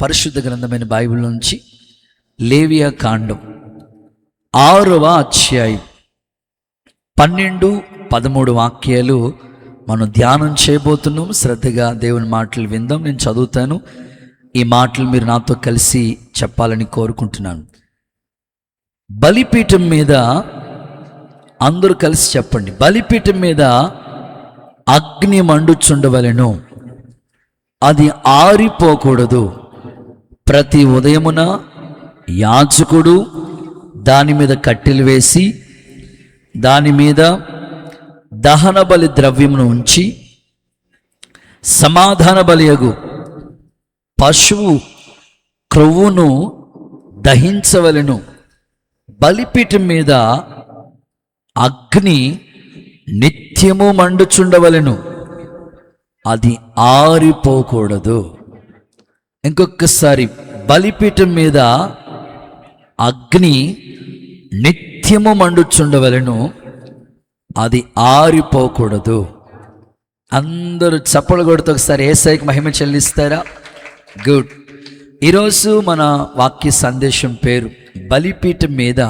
పరిశుద్ధ గ్రంథమైన బైబిల్ నుంచి లేవియా కాండం 6వ అధ్యాయం 12-13 వాక్యాలు మనం ధ్యానం చేయబోతున్నాం. శ్రద్ధగా దేవుని మాటలు విందాం. నేను చదువుతాను. ఈ మాటలు మీరు నాతో కలిసి చెప్పాలని కోరుకుంటున్నాను. బలిపీఠం మీద, అందరూ కలిసి చెప్పండి, బలిపీఠం మీద అగ్ని మండుచుండవలెను, అది ఆరిపోకూడదు. ప్రతి ఉదయమున యాజకుడు దాని మీద కట్టెలు వేసి దాని మీద దహన బలి ద్రవ్యమును ఉంచి సమాధాన బలియగు పశువు క్రొవ్వును దహించవలెను. బలిపీఠం మీద అగ్ని నిత్యము మండుచుండవలెను, అది ఆరిపోకూడదు. ఇంకొకసారి, బలిపీఠం మీద అగ్ని నిత్యము మండుచుండవలెను, అది ఆరిపోకూడదు. అందరూ చప్పలు కొడుతూ ఒకసారి యేసయ్యకి మహిమ చెల్లిస్తారా? గుడ్. ఈరోజు మన వాక్య సందేశం పేరు బలిపీఠం మీద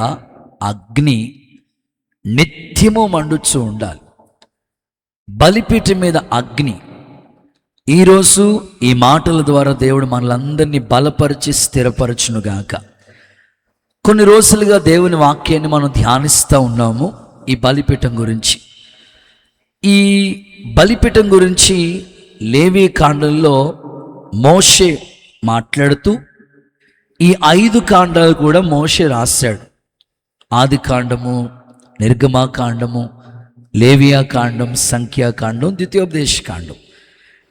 అగ్ని నిత్యము మండుచు ఉండాలి. బలిపీఠం మీద అగ్ని. ఈరోజు ఈ మాటల ద్వారా దేవుడు మనలందరినీ బలపరిచి స్థిరపరచునుగాక. కొన్ని రోజులుగా దేవుని వాక్యాన్ని మనం ధ్యానిస్తూ ఉన్నాము ఈ బలిపీఠం గురించి. ఈ బలిపీఠం గురించి లేవీ కాండంలో మోషే మాట్లాడుతూ ఈ 5 కాండాలు కూడా మోషే రాశాడు. ఆది కాండము, నిర్గమాకాండము, లేవియా కాండం, సంఖ్యాకాండం, ద్వితీయోపదేశ కాండం.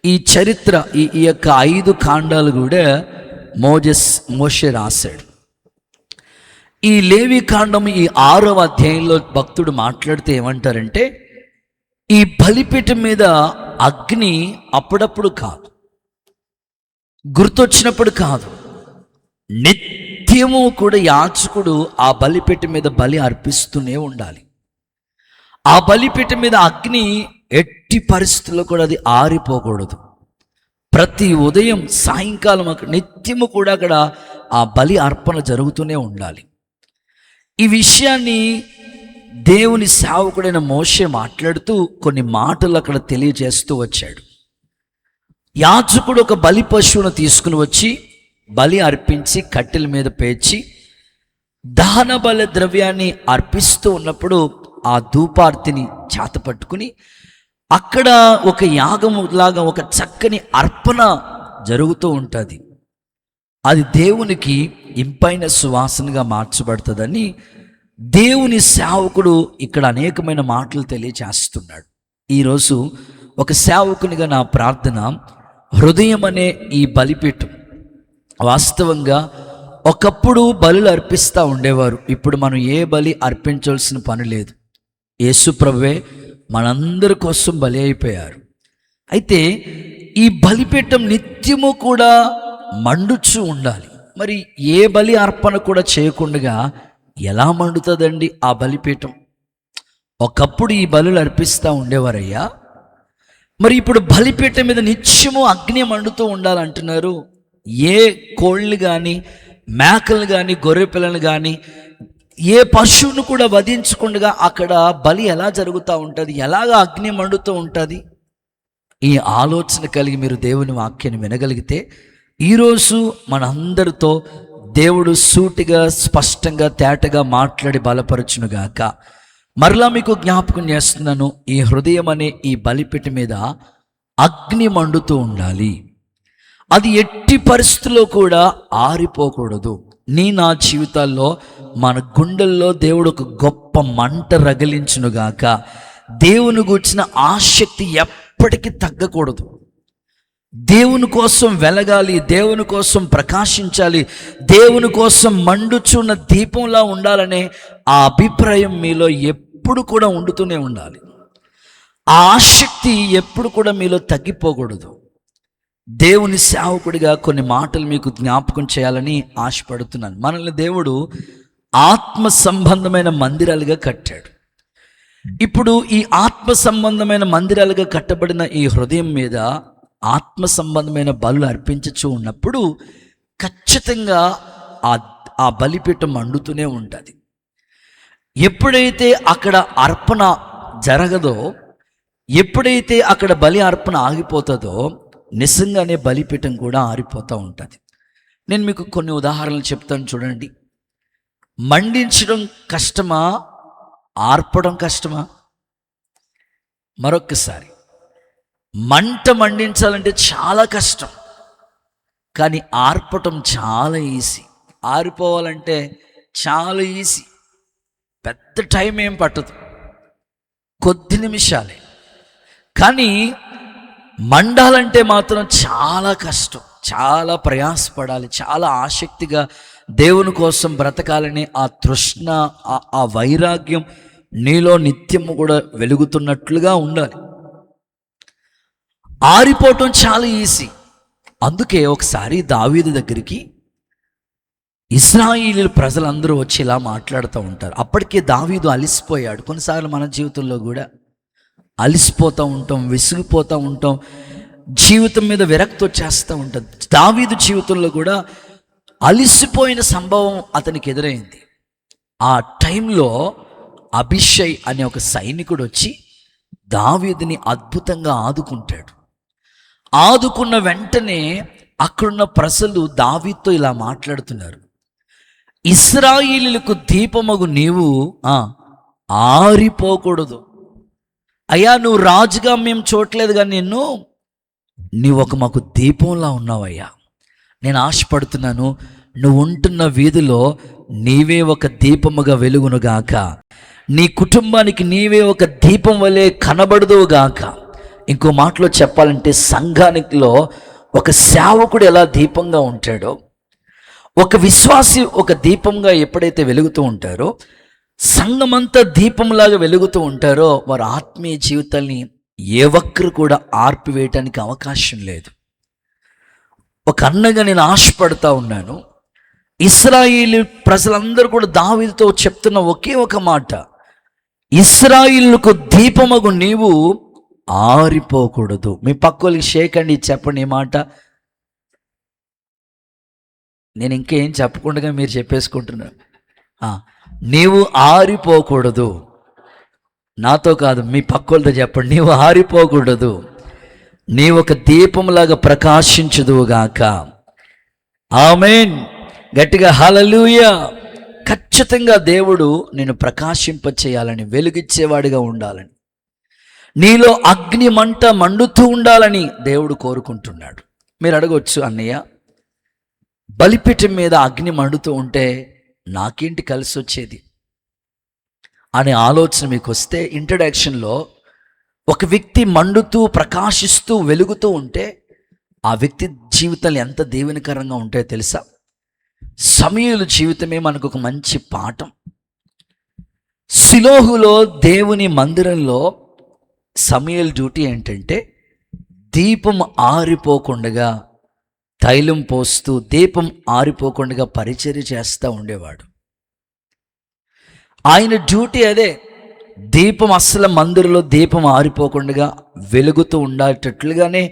ఈ చరిత్ర, ఈ యొక్క 5 కాండాలు కూడా మోషే రాశాడు. ఈ లేవి కాండం ఈ 6వ అధ్యాయంలో భక్తుడు మాట్లాడితే ఏమంటారంటే, ఈ బలిపీఠం మీద అగ్ని అప్పుడప్పుడు కాదు, గుర్తొచ్చినప్పుడు కాదు, నిత్యము కూడా యాజకుడు ఆ బలిపీఠం మీద బలి అర్పిస్తూనే ఉండాలి. ఆ బలిపీఠం మీద అగ్ని ఎట్టి పరిస్థితుల్లో కూడా అది ఆరిపోకూడదు. ప్రతి ఉదయం సాయంకాలం నిత్యము కూడా అక్కడ ఆ బలి అర్పణ జరుగుతూనే ఉండాలి. ఈ విషయాన్ని దేవుని సేవకుడైన మోషే మాట్లాడుతూ కొన్ని మాటలు అక్కడ తెలియజేస్తూ వచ్చాడు. యాజకుడు ఒక బలి పశువును తీసుకుని వచ్చి బలి అర్పించి కట్టెల మీద పేర్చి దహన బలి ద్రవ్యాన్ని అర్పిస్తూ ఉన్నప్పుడు ఆ ధూపార్తిని చేత పట్టుకుని అక్కడ ఒక యాగములాగా ఒక చక్కని అర్పణ జరుగుతూ ఉంటుంది. అది దేవునికి ఇంపైన సువాసనగా మార్చబడుతుందని దేవుని సేవకుడు ఇక్కడ అనేకమైన మాటలు తెలియచేస్తున్నాడు. ఈరోజు ఒక సేవకునిగా నా ప్రార్థన, హృదయం అనే ఈ బలిపీఠం వాస్తవంగా ఒకప్పుడు బలులు అర్పిస్తూ ఉండేవారు. ఇప్పుడు మనం ఏ బలి అర్పించాల్సిన పని లేదు. యేసు ప్రభువే మనందరి కోసం బలి అయిపోయారు. అయితే ఈ బలిపీఠం నిత్యము కూడా మండుచు ఉండాలి. మరి ఏ బలి అర్పణ కూడా చేయకుండా ఎలా మండుతుందండి ఆ బలిపీఠం? ఒకప్పుడు ఈ బలులు అర్పిస్తూ ఉండేవారయ్యా, మరి ఇప్పుడు బలిపీఠం మీద నిత్యము అగ్ని మండుతూ ఉండాలంటున్నారు. ఏ కోళ్ళు కానీ, మేకలు కానీ, గొర్రె పిల్లలు కానీ, ఏ పశువును కూడా వధించకుండా అక్కడ బలి ఎలా జరుగుతూ ఉంటుంది? ఎలాగ అగ్ని మండుతూ ఉంటుంది? ఈ ఆలోచన కలిగి మీరు దేవుని వాక్యాన్ని వినగలిగితే ఈరోజు మనందరితో దేవుడు సూటిగా, స్పష్టంగా, తేటగా మాట్లాడి బలపరచునుగాక. మరలా మీకు జ్ఞాపకం చేస్తున్నాను, ఈ హృదయం అనే ఈ బలిపీఠం మీద అగ్ని మండుతూ ఉండాలి. అది ఎట్టి పరిస్థితుల్లో కూడా ఆరిపోకూడదు. నా జీవితాల్లో, మన గుండెల్లో దేవుడు ఒక గొప్ప మంట రగిలించునుగాక. దేవుని గూర్చిన ఆసక్తి ఎప్పటికీ తగ్గకూడదు. దేవుని కోసం వెలగాలి, దేవుని కోసం ప్రకాశించాలి, దేవుని కోసం మండుచున్న దీపంలా ఉండాలనే ఆ అభిప్రాయం మీలో ఎప్పుడు కూడా ఉండుతూనే ఉండాలి. ఆ ఆసక్తి ఎప్పుడు కూడా మీలో తగ్గిపోకూడదు. దేవుని సేవకుడిగా కొన్ని మాటలు మీకు జ్ఞాపకం చేయాలని ఆశపడుతున్నాను. మనల్ని దేవుడు ఆత్మ సంబంధమైన మందిరాలుగా కట్టాడు. ఇప్పుడు ఈ ఆత్మ సంబంధమైన మందిరాలుగా కట్టబడిన ఈ హృదయం మీద ఆత్మ సంబంధమైన బలులు అర్పించచ్చు ఉన్నప్పుడు ఖచ్చితంగా ఆ ఆ బలిపీఠం మండుతూనే ఉంటుంది. ఎప్పుడైతే అక్కడ అర్పణ జరగదో, ఎప్పుడైతే అక్కడ బలి అర్పణ ఆగిపోతుందో, నిజంగానే బలిపీఠం కూడా ఆరిపోతూ ఉంటుంది. నేను మీకు కొన్ని ఉదాహరణలు చెప్తాను చూడండి. మండించడం కష్టమా, ఆర్పడం కష్టమా? మరొక్కసారి, మంట మండించాలంటే చాలా కష్టం, కానీ ఆర్పటం చాలా ఈజీ. ఆరిపోవాలంటే చాలా ఈజీ, పెద్ద టైం ఏం పట్టదు, కొద్ది నిమిషాలే. కానీ మండాలంటే మాత్రం చాలా కష్టం, చాలా ప్రయాసపడాలి, చాలా ఆసక్తిగా దేవుని కోసం బ్రతకాలని ఆ తృష్ణ, ఆ వైరాగ్యం నీలో నిత్యము కూడా వెలుగుతున్నట్లుగా ఉండాలి. ఆరిపోవటం చాలా ఈజీ. అందుకే ఒకసారి దావీదు దగ్గరికి ఇశ్రాయేలు ప్రజలందరూ వచ్చి ఇలా మాట్లాడుతూ ఉంటారు. అప్పటికే దావీదు అలిసిపోయాడు. కొన్నిసార్లు మన జీవితంలో కూడా అలిసిపోతూ ఉంటాం, విసిగిపోతూ ఉంటాం, జీవితం మీద విరక్తి వచ్చేస్తూ ఉంటుంది. దావీదు జీవితంలో కూడా అలిసిపోయిన సంభవం అతనికి ఎదురైంది. ఆ టైంలో అభిషై అనే ఒక సైనికుడు వచ్చి దావీదుని అద్భుతంగా ఆదుకుంటాడు. ఆదుకున్న వెంటనే అక్కడున్న ప్రజలు దావీదుతో ఇలా మాట్లాడుతున్నారు, ఇశ్రాయేలీయులకు దీపమగు నీవు ఆరిపోకూడదు. అయ్యా, నువ్వు రాజుగా మేము చూడలేదు, కానీ నీవు ఒక మాకు దీపంలా ఉన్నావయ్యా. నేను ఆశపడుతున్నాను, నువ్వు ఉంటున్న వీధిలో నీవే ఒక దీపముగా వెలుగునుగాక, నీ కుటుంబానికి నీవే ఒక దీపం వలె కనబడదువుగాక. ఇంకో మాటలో చెప్పాలంటే, సంఘానికిలో ఒక సేవకుడు ఎలా దీపంగా ఉంటాడో, ఒక విశ్వాసి ఒక దీపంగా ఎప్పుడైతే వెలుగుతూ ఉంటారో, సంఘమంతా దీపంలాగా వెలుగుతూ ఉంటారో, వారి ఆత్మీయ జీవితాన్ని ఏ ఒక్కరు కూడా ఆర్పివేయటానికి అవకాశం లేదు. ఒక అన్నగా నేను ఆశపడతా ఉన్నాను, ఇశ్రాయేలు ప్రజలందరూ కూడా దావీదుతో చెప్తున్న ఒకే ఒక మాట, ఇశ్రాయేలుకు దీపమగు నీవు ఆరిపోకూడదు. మీ పక్కలకి షేక్ అండి చెప్పండి ఈ మాట. నేను ఇంకేం చెప్పకుండా మీరు చెప్పేసుకుంటున్నాను. నీవు ఆరిపోకూడదు. నాతో కాదు, మీ పక్కలతో చెప్పండి, నీవు ఆరిపోకూడదు, నీవు ఒక దీపంలాగా ప్రకాశించుదువుగాక. ఆమేన్. గట్టిగా హల్లెలూయా. ఖచ్చితంగా దేవుడు నేను ప్రకాశింప చేయాలని, వెలుగిచ్చేవాడిగా ఉండాలని, నీలో అగ్ని మంట మండుతూ ఉండాలని దేవుడు కోరుకుంటున్నాడు. మీరు అడగవచ్చు, అన్నయ్య బలిపీఠం మీద అగ్ని మండుతూ ఉంటే నాకేంటి కలిసి వచ్చేది అనే ఆలోచన మీకు వస్తే, ఇంట్రడక్షన్లో ఒక వ్యక్తి మండుతూ ప్రకాశిస్తూ వెలుగుతూ ఉంటే ఆ వ్యక్తి జీవితాలు ఎంత దీవెనకరంగా ఉంటాయో తెలుసా? సమూయేలు జీవితమే మనకు ఒక మంచి పాఠం. షిలోహులో దేవుని మందిరంలో సమూయేలు డ్యూటీ ఏంటంటే, దీపం ఆరిపోకుండా తైలం పోస్తూ దీపం ఆరిపోకుండా పరిచర్య చేస్తూ ఉండేవాడు. ఆయన డ్యూటీ అదే. దీపం అస్సలు మందిరంలో దీపం ఆరిపోకుండా వెలుగుతూ ఉండేటట్లుగానే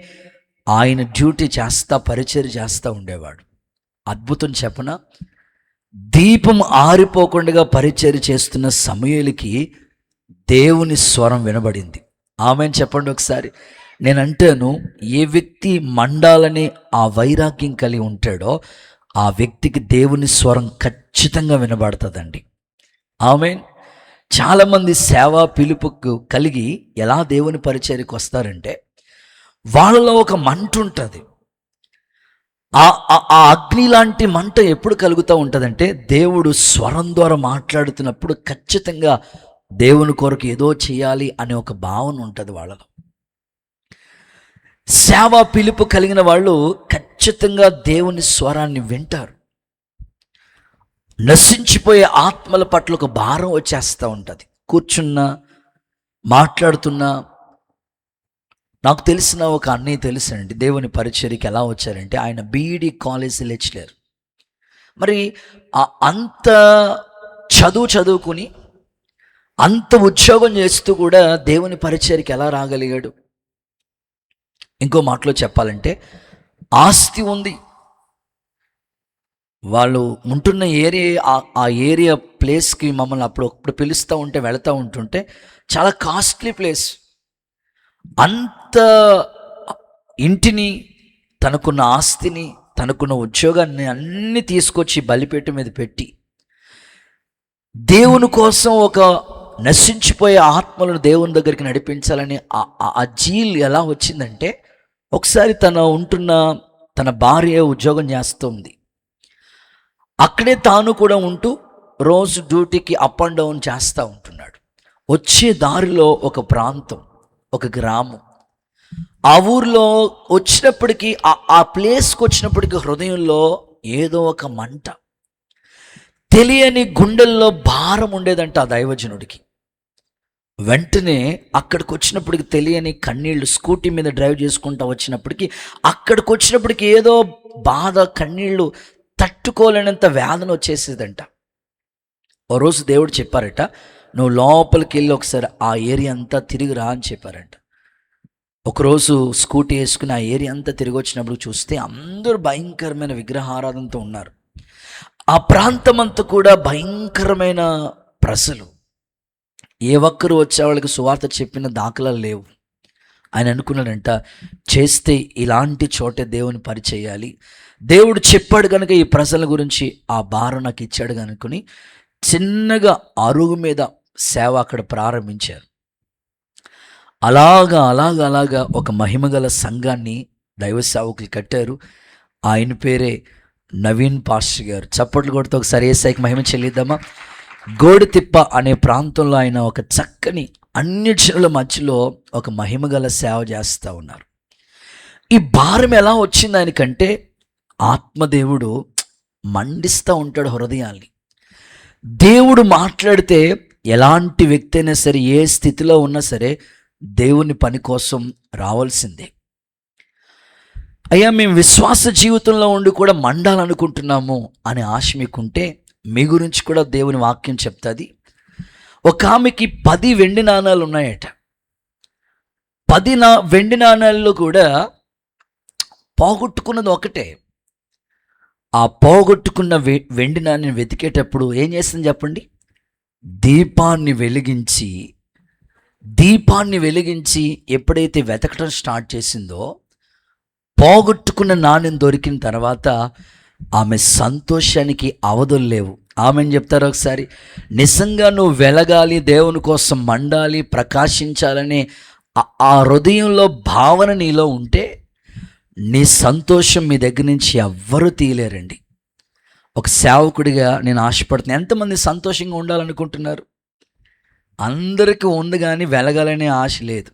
ఆయన డ్యూటీ చేస్తా, పరిచర్య చేస్తూ ఉండేవాడు. అద్భుతం చెప్పనా? దీపం ఆరిపోకుండా పరిచర్య చేస్తున్న సమూయేలుకి దేవుని స్వరం వినబడింది. ఆమెను చెప్పండి ఒకసారి. నేను అంటాను, ఏ వ్యక్తి మండాలని ఆ వైరాగ్యం కలిగి ఉంటాడో ఆ వ్యక్తికి దేవుని స్వరం ఖచ్చితంగా వినబడుతుందండి. ఆమేన్. చాలామంది సేవా పిలుపుకు కలిగి ఎలా దేవుని పరిచర్యకు వస్తారంటే, వాళ్ళలో ఒక మంట ఉంటుంది. ఆ అగ్ని లాంటి మంట ఎప్పుడు కలుగుతూ ఉంటుందంటే, దేవుడు స్వరం ద్వారా మాట్లాడుతున్నప్పుడు ఖచ్చితంగా దేవుని కొరకు ఏదో చేయాలి అనే ఒక భావన ఉంటుంది వాళ్ళలో. సేవా పిలుపు కలిగిన వాళ్ళు ఖచ్చితంగా దేవుని స్వరాన్ని వింటారు. నశించిపోయే ఆత్మల పట్ల ఒక భారం వచ్చేస్తూ ఉంటుంది. కూర్చున్నా, మాట్లాడుతున్నా. నాకు తెలిసిన ఒక అన్నయ్య తెలుసండి, దేవుని పరిచర్యకి ఎలా వచ్చారంటే, ఆయన బీఈడి కాలేజ్ లెక్చరర్. మరి అంత చదువుకుని అంత ఉద్యోగం చేస్తూ కూడా దేవుని పరిచర్యకి ఎలా రాగలిగాడు? ఇంకో మాటలో చెప్పాలంటే, ఆస్తి ఉంది, వాళ్ళు ఉంటున్న ఏరియా ఆ ఏరియా ప్లేస్కి మమ్మల్ని అప్పుడు పిలుస్తూ ఉంటే వెళుతూ ఉంటుంటే చాలా కాస్ట్లీ ప్లేస్. అంత ఇంటిని, తనకున్న ఆస్తిని, తనకున్న ఉద్యోగాన్ని అన్నీ తీసుకొచ్చి బలిపీఠం మీద పెట్టి దేవుని కోసం ఒక నశించిపోయే ఆత్మలను దేవుని దగ్గరికి నడిపించాలని ఆ జీల్ ఎలా వచ్చిందంటే, ఒకసారి తన భార్య ఉద్యోగం చేస్తుంది. అక్కడే తాను కూడా ఉంటూ రోజు డ్యూటీకి అప్ అండ్ డౌన్ చేస్తూ ఉంటున్నాడు. వచ్చే దారిలో ఒక ప్రాంతం, ఒక గ్రామం. ఆ ఊర్లో వచ్చినప్పటికీ ఆ ప్లేస్కి వచ్చినప్పటికీ హృదయంలో ఏదో ఒక మంట, తెలియని గుండెల్లో భారం ఉండేదంట ఆ దైవజనుడికి. వెంటనే అక్కడికి వచ్చినప్పటికి తెలియని కన్నీళ్లు, స్కూటీ మీద డ్రైవ్ చేసుకుంటూ వచ్చినప్పటికీ అక్కడికి వచ్చినప్పటికి ఏదో బాధ, కన్నీళ్లు, తట్టుకోలేనంత వేదన వచ్చేసేదంట. ఓ రోజు దేవుడు చెప్పారట, నువ్వు లోపలికి వెళ్ళి ఒకసారి ఆ ఏరియా అంతా తిరిగి రా అని చెప్పారంట. ఒకరోజు స్కూటీ వేసుకుని ఆ ఏరియా అంతా తిరిగి వచ్చినప్పుడు చూస్తే అందరూ భయంకరమైన విగ్రహారాధనతో ఉన్నారు. ఆ ప్రాంతం అంతా కూడా భయంకరమైన ప్రజలు. ఏ ఒక్కరు వచ్చే వాళ్ళకి సువార్త చెప్పిన దాఖలాలు లేవు. ఆయన అనుకున్నాడంట, చేస్తే ఇలాంటి చోటే దేవుని పని చేయాలి. దేవుడు చెప్పాడు కనుక ఈ ప్రజల గురించి ఆ భారం నాకు ఇచ్చాడు కనుకొని చిన్నగా అరుగు మీద సేవ అక్కడ ప్రారంభించారు. అలాగా ఒక మహిమగల సంఘాన్ని దైవ సేవకులు కట్టారు. ఆయన పేరే నవీన్ పాస్టర్ గారు. చప్పట్లు కొడుతూ ఒకసారి యేసయ్యకి మహిమ చెల్లిద్దామా. గోడితిప్ప అనే ప్రాంతంలో ఆయన ఒక చక్కని అన్యజనుల మధ్యలో ఒక మహిమగల సేవ చేస్తూ ఉన్నారు. ఈ భారం ఎలా వచ్చింది ఆయనకంటే, ఆత్మదేవుడు మండిస్తూ ఉంటాడు హృదయాల్ని. దేవుడు మాట్లాడితే ఎలాంటి వ్యక్తి అయినా సరే, ఏ స్థితిలో ఉన్నా సరే దేవుని పని కోసం రావాల్సిందే. అయ్యా, మేము విశ్వాస జీవితంలో ఉండి కూడా మండాలనుకుంటున్నాము అనే ఆశ మీకుంటే మీ గురించి కూడా దేవుని వాక్యం చెప్తుంది. ఒక ఆమెకి 10 వెండి నాణాలు ఉన్నాయట. 10 వెండి నాణాల్లో కూడా పోగొట్టుకున్నది ఒకటే. ఆ పోగొట్టుకున్న వెండి నాణ్యం వెతికేటప్పుడు ఏం చేస్తుంది చెప్పండి? దీపాన్ని వెలిగించి ఎప్పుడైతే వెతకడం స్టార్ట్ చేసిందో, పోగొట్టుకున్న నాణ్యం దొరికిన తర్వాత ఆమె సంతోషానికి అవధులు లేవు. ఆమెను చెప్తారు ఒకసారి, నిజంగా నువ్వు వెలగాలి, దేవుని కోసం మండాలి, ప్రకాశించాలనే ఆ హృదయంలో భావన నీలో ఉంటే నీ సంతోషం మీ దగ్గర నుంచి ఎవ్వరూ తీయలేరండి. ఒక సేవకుడిగా నేను ఆశపడుతున్నాను. ఎంతమంది సంతోషంగా ఉండాలనుకుంటున్నారు? అందరికీ ఉంది, కానీ వెలగాలనే ఆశ లేదు.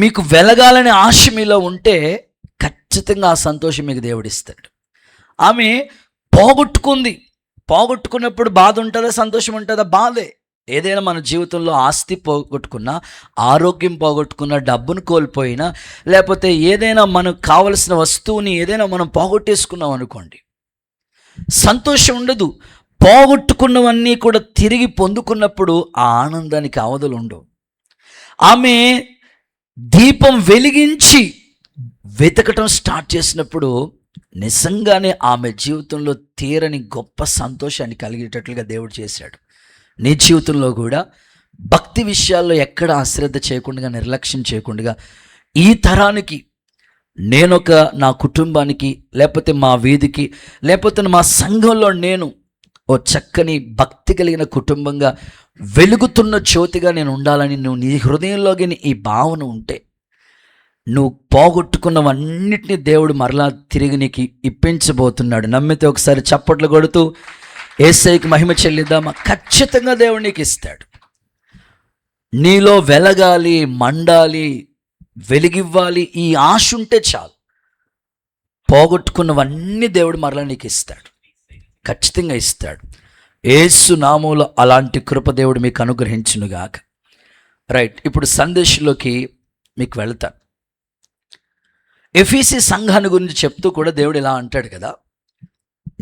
మీకు వెలగాలనే ఆశ మీలో ఉంటే ఖచ్చితంగా ఆ సంతోషం మీకు దేవుడిస్తాడు. ఆమె పోగొట్టుకున్నప్పుడు బాధ ఉంటుందా, సంతోషం ఉంటుందా? బాధే. ఏదైనా మన జీవితంలో ఆస్తి పోగొట్టుకున్నా, ఆరోగ్యం పోగొట్టుకున్నా, డబ్బును కోల్పోయినా, లేకపోతే ఏదైనా మనకు కావలసిన వస్తువుని ఏదైనా మనం పోగొట్టేసుకున్నాం అనుకోండి, సంతోషం ఉండదు. పోగొట్టుకున్నవన్నీ కూడా తిరిగి పొందుకున్నప్పుడు ఆ ఆనందానికి అవధులు ఉండవు. ఆమె దీపం వెలిగించి వెతకటం స్టార్ట్ చేసినప్పుడు నిజంగానే ఆమె జీవితంలో తీరని గొప్ప సంతోషాన్ని కలిగేటట్లుగా దేవుడు చేశాడు. నీ జీవితంలో కూడా భక్తి విషయాల్లో ఎక్కడ అశ్రద్ధ చేయకుండా, నిర్లక్ష్యం చేయకుండా, ఈ తరానికి నా కుటుంబానికి, లేకపోతే మా వీధికి, లేకపోతే మా సంఘంలో నేను ఓ చక్కని భక్తి కలిగిన కుటుంబంగా వెలుగుతున్న జ్యోతిగా నేను ఉండాలని నువ్వు నీ హృదయంలోకి ఈ భావన ఉంటే, నువ్వు పోగొట్టుకున్నవన్నిటినీ దేవుడు మరలా తిరిగి నీకు ఇప్పించబోతున్నాడు. నమ్మితే ఒకసారి చప్పట్లు కొడుతూ యేసయ్యకి మహిమ చెల్లిద్దామా. ఖచ్చితంగా దేవుడు నీకు ఇస్తాడు. నీలో వెలగాలి, మండాలి, వెలిగివ్వాలి, ఈ ఆశ ఉంటే చాలు. పోగొట్టుకున్నవన్నీ దేవుడు మరలా నీకు ఇస్తాడు, ఖచ్చితంగా ఇస్తాడు. యేసు నామములో అలాంటి కృప దేవుడు మీకు అనుగ్రహించునుగాక. రైట్, ఇప్పుడు సందేశంలోకి మీకు వెళ్తాను. ఎఫీసీ సంఘాన్ని గురించి చెప్తూ కూడా దేవుడు ఇలా అంటాడు కదా,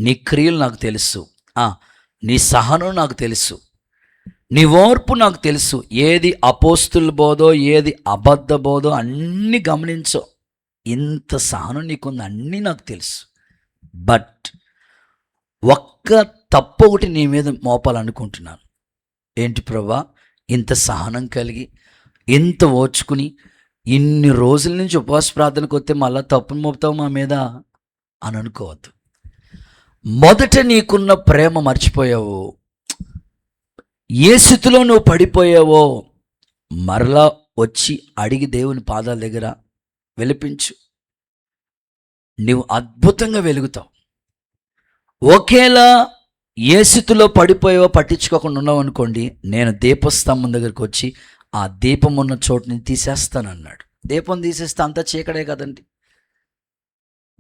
నీ క్రియలు నాకు తెలుసు, నీ సహనం నాకు తెలుసు, నీ ఓర్పు నాకు తెలుసు. ఏది అపోస్తుల బోధో, ఏది అబద్ధ బోధో అన్నీ గమనించో. ఇంత సహనం నీకుంది, అన్నీ నాకు తెలుసు. బట్ తప్పు ఒకటి నీ మీద మోపాలనుకుంటున్నాను. ఏంటి ప్రభా, ఇంత సహనం కలిగి ఇంత ఓర్చుకుని ఇన్ని రోజుల నుంచి ఉపవాస ప్రార్థనకు వస్తే మళ్ళీ తప్పును మోపుతావు మా మీద అని అనుకోవద్దు. మొదట నీకున్న ప్రేమ మర్చిపోయావు, ఏ స్థితిలో నువ్వు పడిపోయావో మరలా వచ్చి అడిగి దేవుని పాదాల దగ్గర వెలిపించు. నువ్వు అద్భుతంగా వెలుగుతావు. ఒకేలా ఏ స్థితిలో పడిపోయావో పట్టించుకోకుండా ఉన్నావు అనుకోండి, నేను దీపస్తంభం దగ్గరికి వచ్చి ఆ దీపం ఉన్న చోటుని తీసేస్తానన్నాడు. దీపం తీసేస్తే అంతా చీకడే కదండి.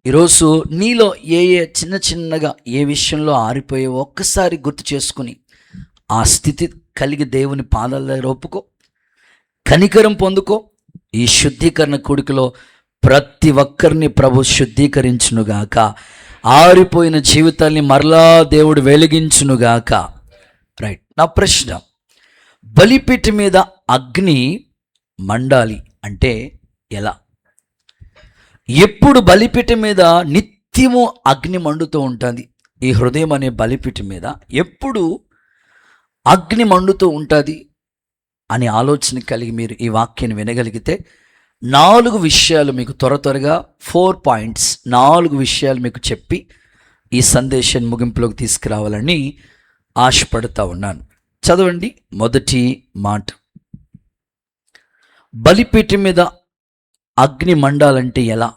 ఈరోజు నీలో ఏ చిన్న చిన్నగా ఏ విషయంలో ఆరిపోయావో ఒక్కసారి గుర్తు చేసుకుని ఆ స్థితి కలిగి దేవుని పాదాల దగ్గర ఒప్పుకో, కనికరం పొందుకో. ఈ శుద్ధీకరణ కూడికలో ప్రతి ఒక్కరిని ప్రభు శుద్ధీకరించునుగాక, ఆరిపోయిన జీవితాన్ని మరలా దేవుడు వెలిగించునుగాక. రైట్. నా ప్రశ్న, బలిపీఠం మీద అగ్ని మండాలి అంటే ఎలా? ఎప్పుడు బలిపీఠం మీద నిత్యము అగ్ని మండుతూ ఉంటుంది? ఈ హృదయం అనే బలిపీఠం మీద ఎప్పుడు అగ్ని మండుతూ ఉంటుంది అని ఆలోచన కలిగి మీరు ఈ వాక్యాన్ని వినగలిగితే 4 విషయాలు మీకు త్వరగా 4 పాయింట్స్ 4 విషయాలు మీకు చెప్పి ఈ సందేశాన్ని ముగింపులోకి తీసుకురావాలని ఆశపడుతూ ఉన్నాను. చదవండి. మొదటి మాట, బలిపీఠం మీద అగ్ని మండాలంటే ఎలా,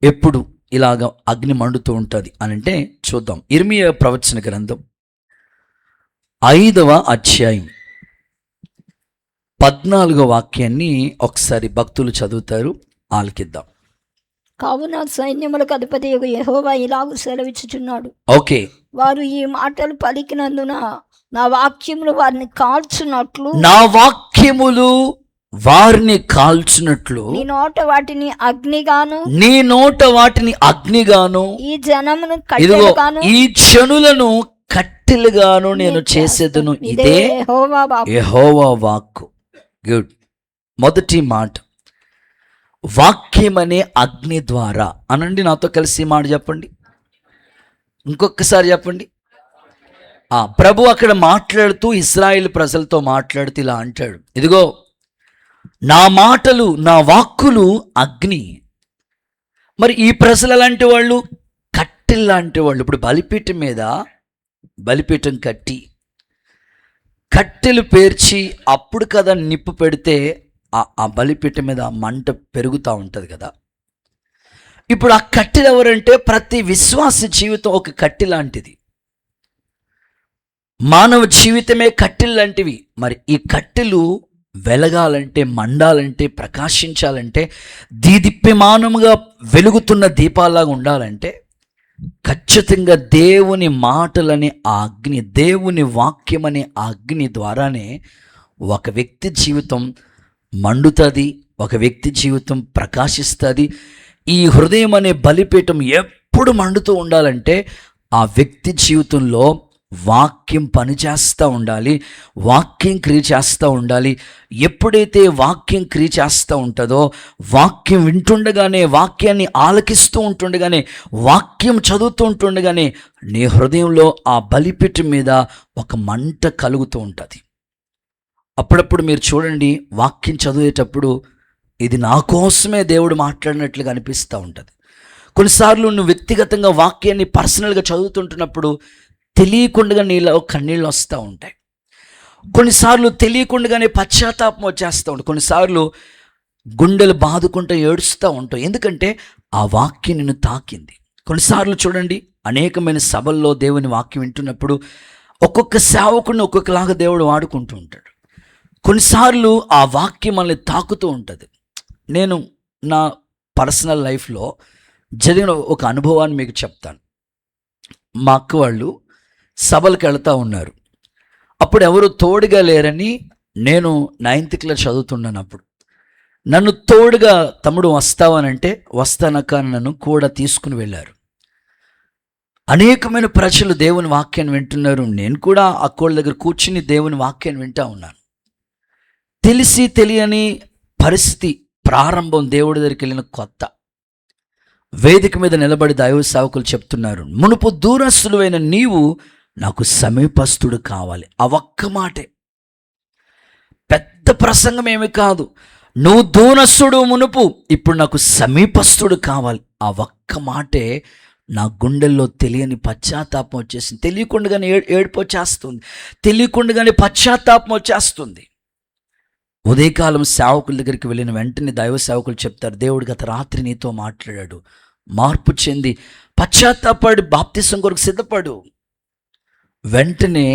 ఎప్పుడు ఇలాగ అగ్ని మండుతూ ఉంటుంది అని అంటే చూద్దాం. ఇర్మియా ప్రవచన గ్రంథం 5వ అధ్యాయం 14వ వాక్యాన్ని ఒకసారి భక్తులు చదువుతారు, ఆలకిద్దాం. కావున సైన్యములకు అధిపతి యెహోవా ఇలాగూ సెలవిచ్చుచున్నాడు, ఓకే, వారు ఈ మాటలు పలికినందున నా వాక్యములు వారిని కాల్చునట్లు, నా వాక్యములు వారిని కాల్చునట్లు నీ నోట వాటిని అగ్నిగాను, నీ నోట వాటిని అగ్నిగాను, ఈ జనమును ఇదిగో కట్టెలుగాను, ఈ జనులను కట్టెలుగాను నేను చేసేదను. ఇదే యెహోవా వాక్కు. యెహోవా వాక్కు. గుడ్. మొదటి మాట, వాక్యం అనే అగ్ని ద్వారా అనండి. నాతో కలిసి మాట చెప్పండి, ఇంకొకసారి చెప్పండి. ప్రభు అక్కడ మాట్లాడుతూ ఇశ్రాయేలు ప్రజలతో మాట్లాడుతూ ఇలా అంటాడు, ఇదిగో నా మాటలు నా వాక్కులు అగ్ని. మరి ఈ ప్రజలు లాంటి వాళ్ళు, కట్టెలు లాంటి వాళ్ళు. ఇప్పుడు బలిపీఠం మీద బలిపీఠం కట్టి కట్టెలు పేర్చి అప్పుడు కదా నిప్పు పెడితే ఆ బలిపీఠం మీద మంట పెరుగుతూ ఉంటుంది కదా. ఇప్పుడు ఆ కట్టెలు ఎవరంటే ప్రతి విశ్వాస జీవితం ఒక కట్టె లాంటిది. మానవ జీవితమే కట్టెలు లాంటివి. మరి ఈ కట్టెలు వెలగాలంటే, మండాలంటే, ప్రకాశించాలంటే, దీదీప్యమానముగా వెలుగుతున్న దీపాలాగా ఉండాలంటే ఖచ్చితంగా దేవుని మాటలనే ఆ అగ్ని, దేవుని వాక్యం అనే ఆ అగ్ని ద్వారానే ఒక వ్యక్తి జీవితం మండుతుంది, ఒక వ్యక్తి జీవితం ప్రకాశిస్తుంది. ఈ హృదయం అనే బలిపీఠం ఎప్పుడు మండుతూ ఉండాలంటే ఆ వ్యక్తి జీవితంలో వాక్యం పనిచేస్తూ ఉండాలి, వాక్యం క్రియ చేస్తూ ఉండాలి. ఎప్పుడైతే వాక్యం క్రియ చేస్తూ ఉంటుందో, వాక్యం వింటుండగానే, వాక్యాన్ని ఆలకిస్తూ ఉంటుండగానే, వాక్యం చదువుతూ ఉంటుండగానే నీ హృదయంలో ఆ బలిపీఠం మీద ఒక మంట కలుగుతూ ఉంటుంది. అప్పుడప్పుడు మీరు చూడండి, వాక్యం చదివేటప్పుడు ఇది నా కోసమే దేవుడు మాట్లాడినట్లుగా అనిపిస్తూ ఉంటుంది. కొన్నిసార్లు నువ్వు వ్యక్తిగతంగా వాక్యాన్ని పర్సనల్గా చదువుతుంటున్నప్పుడు తెలియకుండా నీలో కన్నీళ్ళు వస్తూ ఉంటాయి. కొన్నిసార్లు తెలియకుండానే పశ్చాత్తాపం వచ్చేస్తూ ఉంటుంది. కొన్నిసార్లు గుండెలు బాదుకుంటూ ఏడుస్తూ ఉంటావు, ఎందుకంటే ఆ వాక్యం నిన్ను తాకింది. కొన్నిసార్లు చూడండి, అనేకమైన సభల్లో దేవుని వాక్యం వింటున్నప్పుడు ఒక్కొక్క సేవకుడిని ఒక్కొక్కలాగా దేవుడు వాడుకుంటూ ఉంటాడు. కొన్నిసార్లు ఆ వాక్యం మనల్ని తాకుతూ ఉంటుంది. నేను నా పర్సనల్ లైఫ్లో జరిగిన ఒక అనుభవాన్ని మీకు చెప్తాను. మా అక్క వాళ్ళు సభలకు వెళ్తూ ఉన్నారు. అప్పుడు ఎవరు తోడుగా లేరని నేను 9th క్లాస్ చదువుతున్నాను. అప్పుడు నన్ను తోడుగా తమ్ముడు వస్తావనంటే వస్తానక్క అని నన్ను కూడా తీసుకుని వెళ్ళారు. అనేకమైన ప్రజలు దేవుని వాక్యాన్ని వింటున్నారు. నేను కూడా అక్కోళ్ళ దగ్గర కూర్చుని దేవుని వాక్యాన్ని వింటూ ఉన్నాను. తెలిసి తెలియని పరిస్థితి, ప్రారంభం, దేవుడి దగ్గరికి వెళ్ళిన కొత్త. వేదిక మీద నిలబడి దైవ సేవకులు చెప్తున్నారు, మునుపు దూరస్తుడైన నీవు నాకు సమీపస్తుడు కావాలి. ఆ ఒక్క మాటే, పెద్ద ప్రసంగం ఏమి కాదు. నువ్వు దూరస్తుడు మునుపు, ఇప్పుడు నాకు సమీపస్తుడు కావాలి. ఆ ఒక్క మాటే నా గుండెల్లో తెలియని పశ్చాత్తాపం వచ్చేసింది. తెలియకుండానే ఏడుపు వచ్చేస్తుంది, తెలియకుండానే పశ్చాత్తాపం వచ్చేస్తుంది. ఉదయకాలం సేవకుల దగ్గరికి వెళ్ళిన వెంటనే దైవ సేవకులు చెప్తారు, దేవుడు గత రాత్రి నీతో మాట్లాడాడు, మార్పు చెంది పశ్చాత్తాపడి బాప్తిసం కొరకు సిద్ధపడు. వెంటనే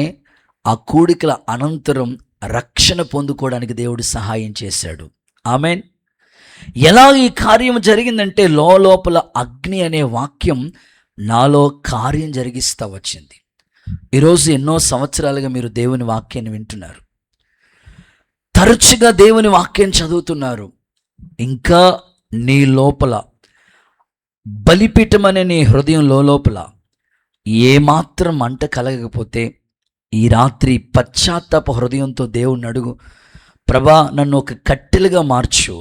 ఆ కూడికల అనంతరం రక్షణ పొందుకోవడానికి దేవుడు సహాయం చేశాడు. ఆమేన్. ఎలా ఈ కార్యం జరిగిందంటే, లోపల అగ్ని అనే వాక్యం నాలో కార్యం జరిగిస్తూ వచ్చింది. ఈరోజు ఎన్నో సంవత్సరాలుగా మీరు దేవుని వాక్యాన్ని వింటున్నారు, తరచుగా దేవుని వాక్యం చదువుతున్నారు. ఇంకా నీ లోపల బలిపీఠం అనే నీ హృదయం లోపల ఏమాత్రం మంట కలగకపోతే, ఈ రాత్రి పశ్చాత్తాప హృదయంతో దేవుణ్ణి అడుగు, ప్రభా నన్ను ఒక కట్టెలుగా మార్చు,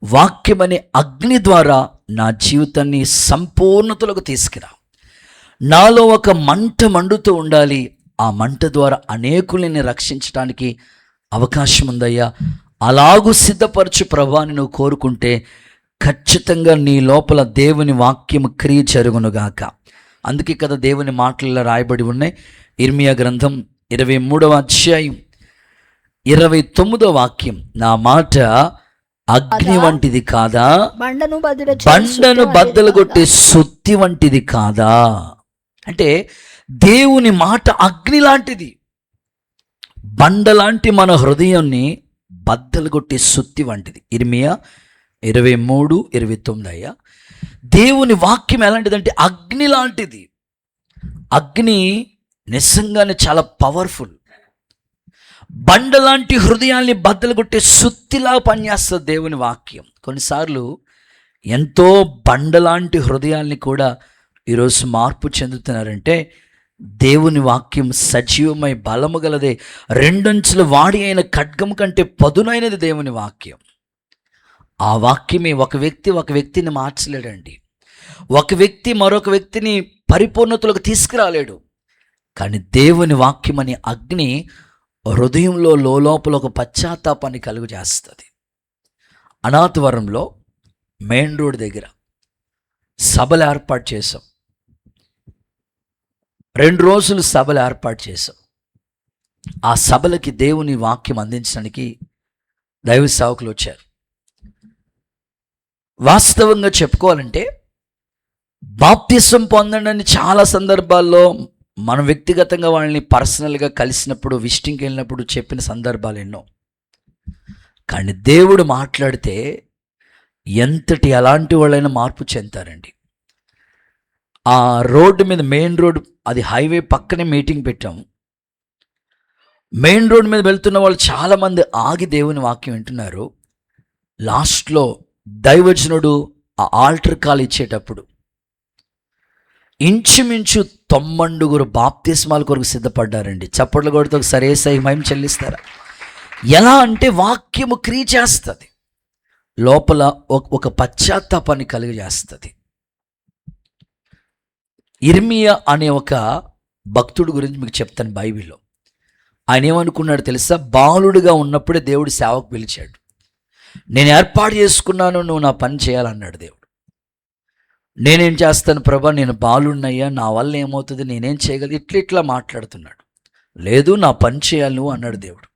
వాక్యమనే అగ్ని ద్వారా నా జీవితాన్ని సంపూర్ణతలకు తీసుకురా. నాలో ఒక మంట మండుతూ ఉండాలి, ఆ మంట ద్వారా అనేకుల్ని రక్షించడానికి అవకాశం ఉందయ్యా. అలాగూ సిద్ధపరచు ప్రభా అని నువ్వు కోరుకుంటే ఖచ్చితంగా నీ లోపల దేవుని వాక్యం క్రియ జరుగునుగాక. అందుకే కదా దేవుని మాటలలో రాయబడి ఉన్నాయి. ఇర్మియా గ్రంథం 23వ అధ్యాయం 29వ వాక్యం, నా మాట అగ్ని వంటిది కాదా, బండను బద్దలు కొట్టే సుత్తి వంటిది కాదా. అంటే దేవుని మాట అగ్ని లాంటిది, బండలాంటి మన హృదయాన్ని బద్దలు కొట్టే సుత్తి వంటిది. ఇర్మియా 23:29 అయ్యా. దేవుని వాక్యం ఎలాంటిదంటే అగ్ని లాంటిది. అగ్ని నిజంగానే చాలా పవర్ఫుల్. బండలాంటి హృదయాల్ని బద్దలు కొట్టే సుత్తిలా పనిచేస్తుంది దేవుని వాక్యం. కొన్నిసార్లు ఎంతో బండలాంటి హృదయాల్ని కూడా ఈరోజు మార్పు చెందుతున్నారంటే, దేవుని వాక్యం సజీవమై బలము గలదే, రెండంచుల వాడి అయిన ఖడ్గం కంటే పదునైనది దేవుని వాక్యం. ఆ వాక్యమే ఒక వ్యక్తిని మార్చలేడండి. ఒక వ్యక్తి మరొక వ్యక్తిని పరిపూర్ణతలకు తీసుకురాలేడు. కానీ దేవుని వాక్యం అనే అగ్ని హృదయంలో లోపల ఒక పశ్చాత్తాపాన్ని కలుగు చేస్తుంది. అనాథవరంలో మెయిన్ రోడ్ దగ్గర సభలు ఏర్పాటు చేశాం. 2 రోజులు సభలు ఏర్పాటు చేశాం. ఆ సభలకి దేవుని వాక్యం అందించడానికి దైవ సేవకులు వచ్చారు. వాస్తవంగా చెప్పుకోవాలంటే, బాప్తిసం పొందండి చాలా సందర్భాల్లో మనం వ్యక్తిగతంగా వాళ్ళని పర్సనల్గా కలిసినప్పుడు, విజిటింగ్కి వెళ్ళినప్పుడు చెప్పిన సందర్భాలు ఎన్నో. కానీ దేవుడు మాట్లాడితే ఎలాంటి వాళ్ళైనా మార్పు చెందుతారండి. ఆ రోడ్డు మీద, మెయిన్ రోడ్, అది హైవే పక్కనే మీటింగ్ పెట్టాము. మెయిన్ రోడ్ మీద వెళ్తున్న వాళ్ళు చాలామంది ఆగి దేవుని వాక్యం వింటున్నారు. లాస్ట్లో దైవజనుడు ఆ ఆల్టర్ కాల్ ఇచ్చేటప్పుడు ఇంచుమించు 90 బాప్తిస్మాల కొరకు సిద్ధపడ్డారండి. చప్పట్లు కొడుతూ సరేసై మహిమ చెల్లిస్తారా? ఎలా అంటే వాక్యము క్రియ చేస్తుంది, లోపల ఒక పశ్చాత్తాపాన్ని కలిగజేస్తుంది. ఇర్మియా అనే ఒక భక్తుడు గురించి మీకు చెప్తాను బైబిల్లో. ఆయన ఏమనుకున్నాడు తెలుసా? బాలుడుగా ఉన్నప్పుడే దేవుడు సేవకు పిలిచాడు. నేను ఏర్పాటు చేసుకున్నాను, నువ్వు నా పని చేయాలన్నాడు దేవుడు. నేనేం చేస్తాను ప్రభా, నేను బాలున్నయ్యా, నా వల్ల ఏమవుతుంది, నేనేం చేయగలను, ఇట్లా మాట్లాడుతున్నాడు. లేదు, నా పని చేయాలి నువ్వు అన్నాడు దేవుడు.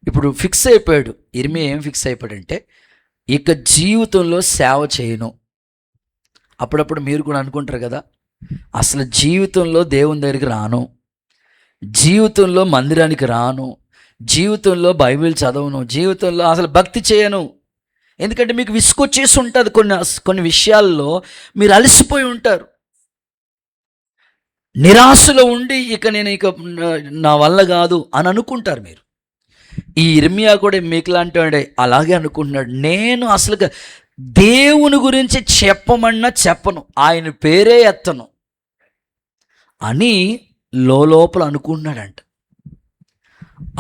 ఇప్పుడు ఫిక్స్ అయిపోయాడు. ఇర్మియా ఏం ఫిక్స్ అయిపోయాడంటే, ఇక జీవితంలో సేవ చేయను. అప్పుడప్పుడు మీరు కూడా అనుకుంటారు కదా, అసలు జీవితంలో దేవుని దగ్గరికి రాను, జీవితంలో మందిరానికి రాను, జీవితంలో బైబిల్ చదవను, జీవితంలో అసలు భక్తి చేయను. ఎందుకంటే మీకు విసుకొచ్చేసి ఉంటుంది. కొన్ని విషయాల్లో మీరు అలసిపోయి ఉంటారు, నిరాశలో ఉండి ఇక నా వల్ల కాదు అని అనుకుంటారు మీరు. ఈ ఇర్మియా కూడా మీకులాంటి వాడే అలాగే అనుకుంటున్నాడు. నేను అసలు దేవుని గురించి చెప్పమన్నా చెప్పను, ఆయన పేరే ఎత్తను అని లోపల అనుకుంటున్నాడంట.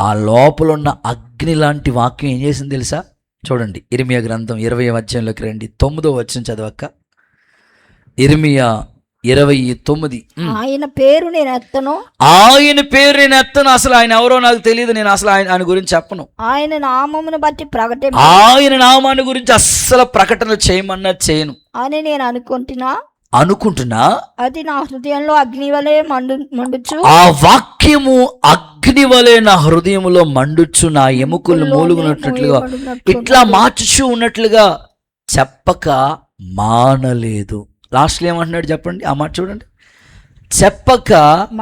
ఆ లోపల ఉన్న అగ్ని లాంటి వాక్యం ఏం చేసింది తెలుసా? చూడండి, ఇర్మియా గ్రంథం 20వ అధ్యాయంలోకి రండి, 9వ వచనం చదవక్క. ఇర్మియా 29. ఆయన పేరు నేను ఎత్తను, ఆయన పేరు నేను ఎత్తను. అసలు ఆయన ఎవరో నాకు తెలియదు. నేను అసలు ఆయన గురించి చెప్పను. ఆయన నామమును బట్టి ఆయన నామాన్ని గురించి అస్సలు ప్రకటన చేయను అని నేను అనుకుంటున్నా. అది నా హృదయంలో అగ్ని వలె మండుచు, ఆ వాక్యము అగ్ని వలె నా హృదయములో మండుచు, నా ఎముకలు మూలుగునట్లుగా ఇట్లా మార్చుచు ఉన్నట్లుగా చెప్పక మానలేదు. లాస్ట్లో ఏమంటున్నాడు చెప్పండి, ఆ మాట చూడండి. చెప్పక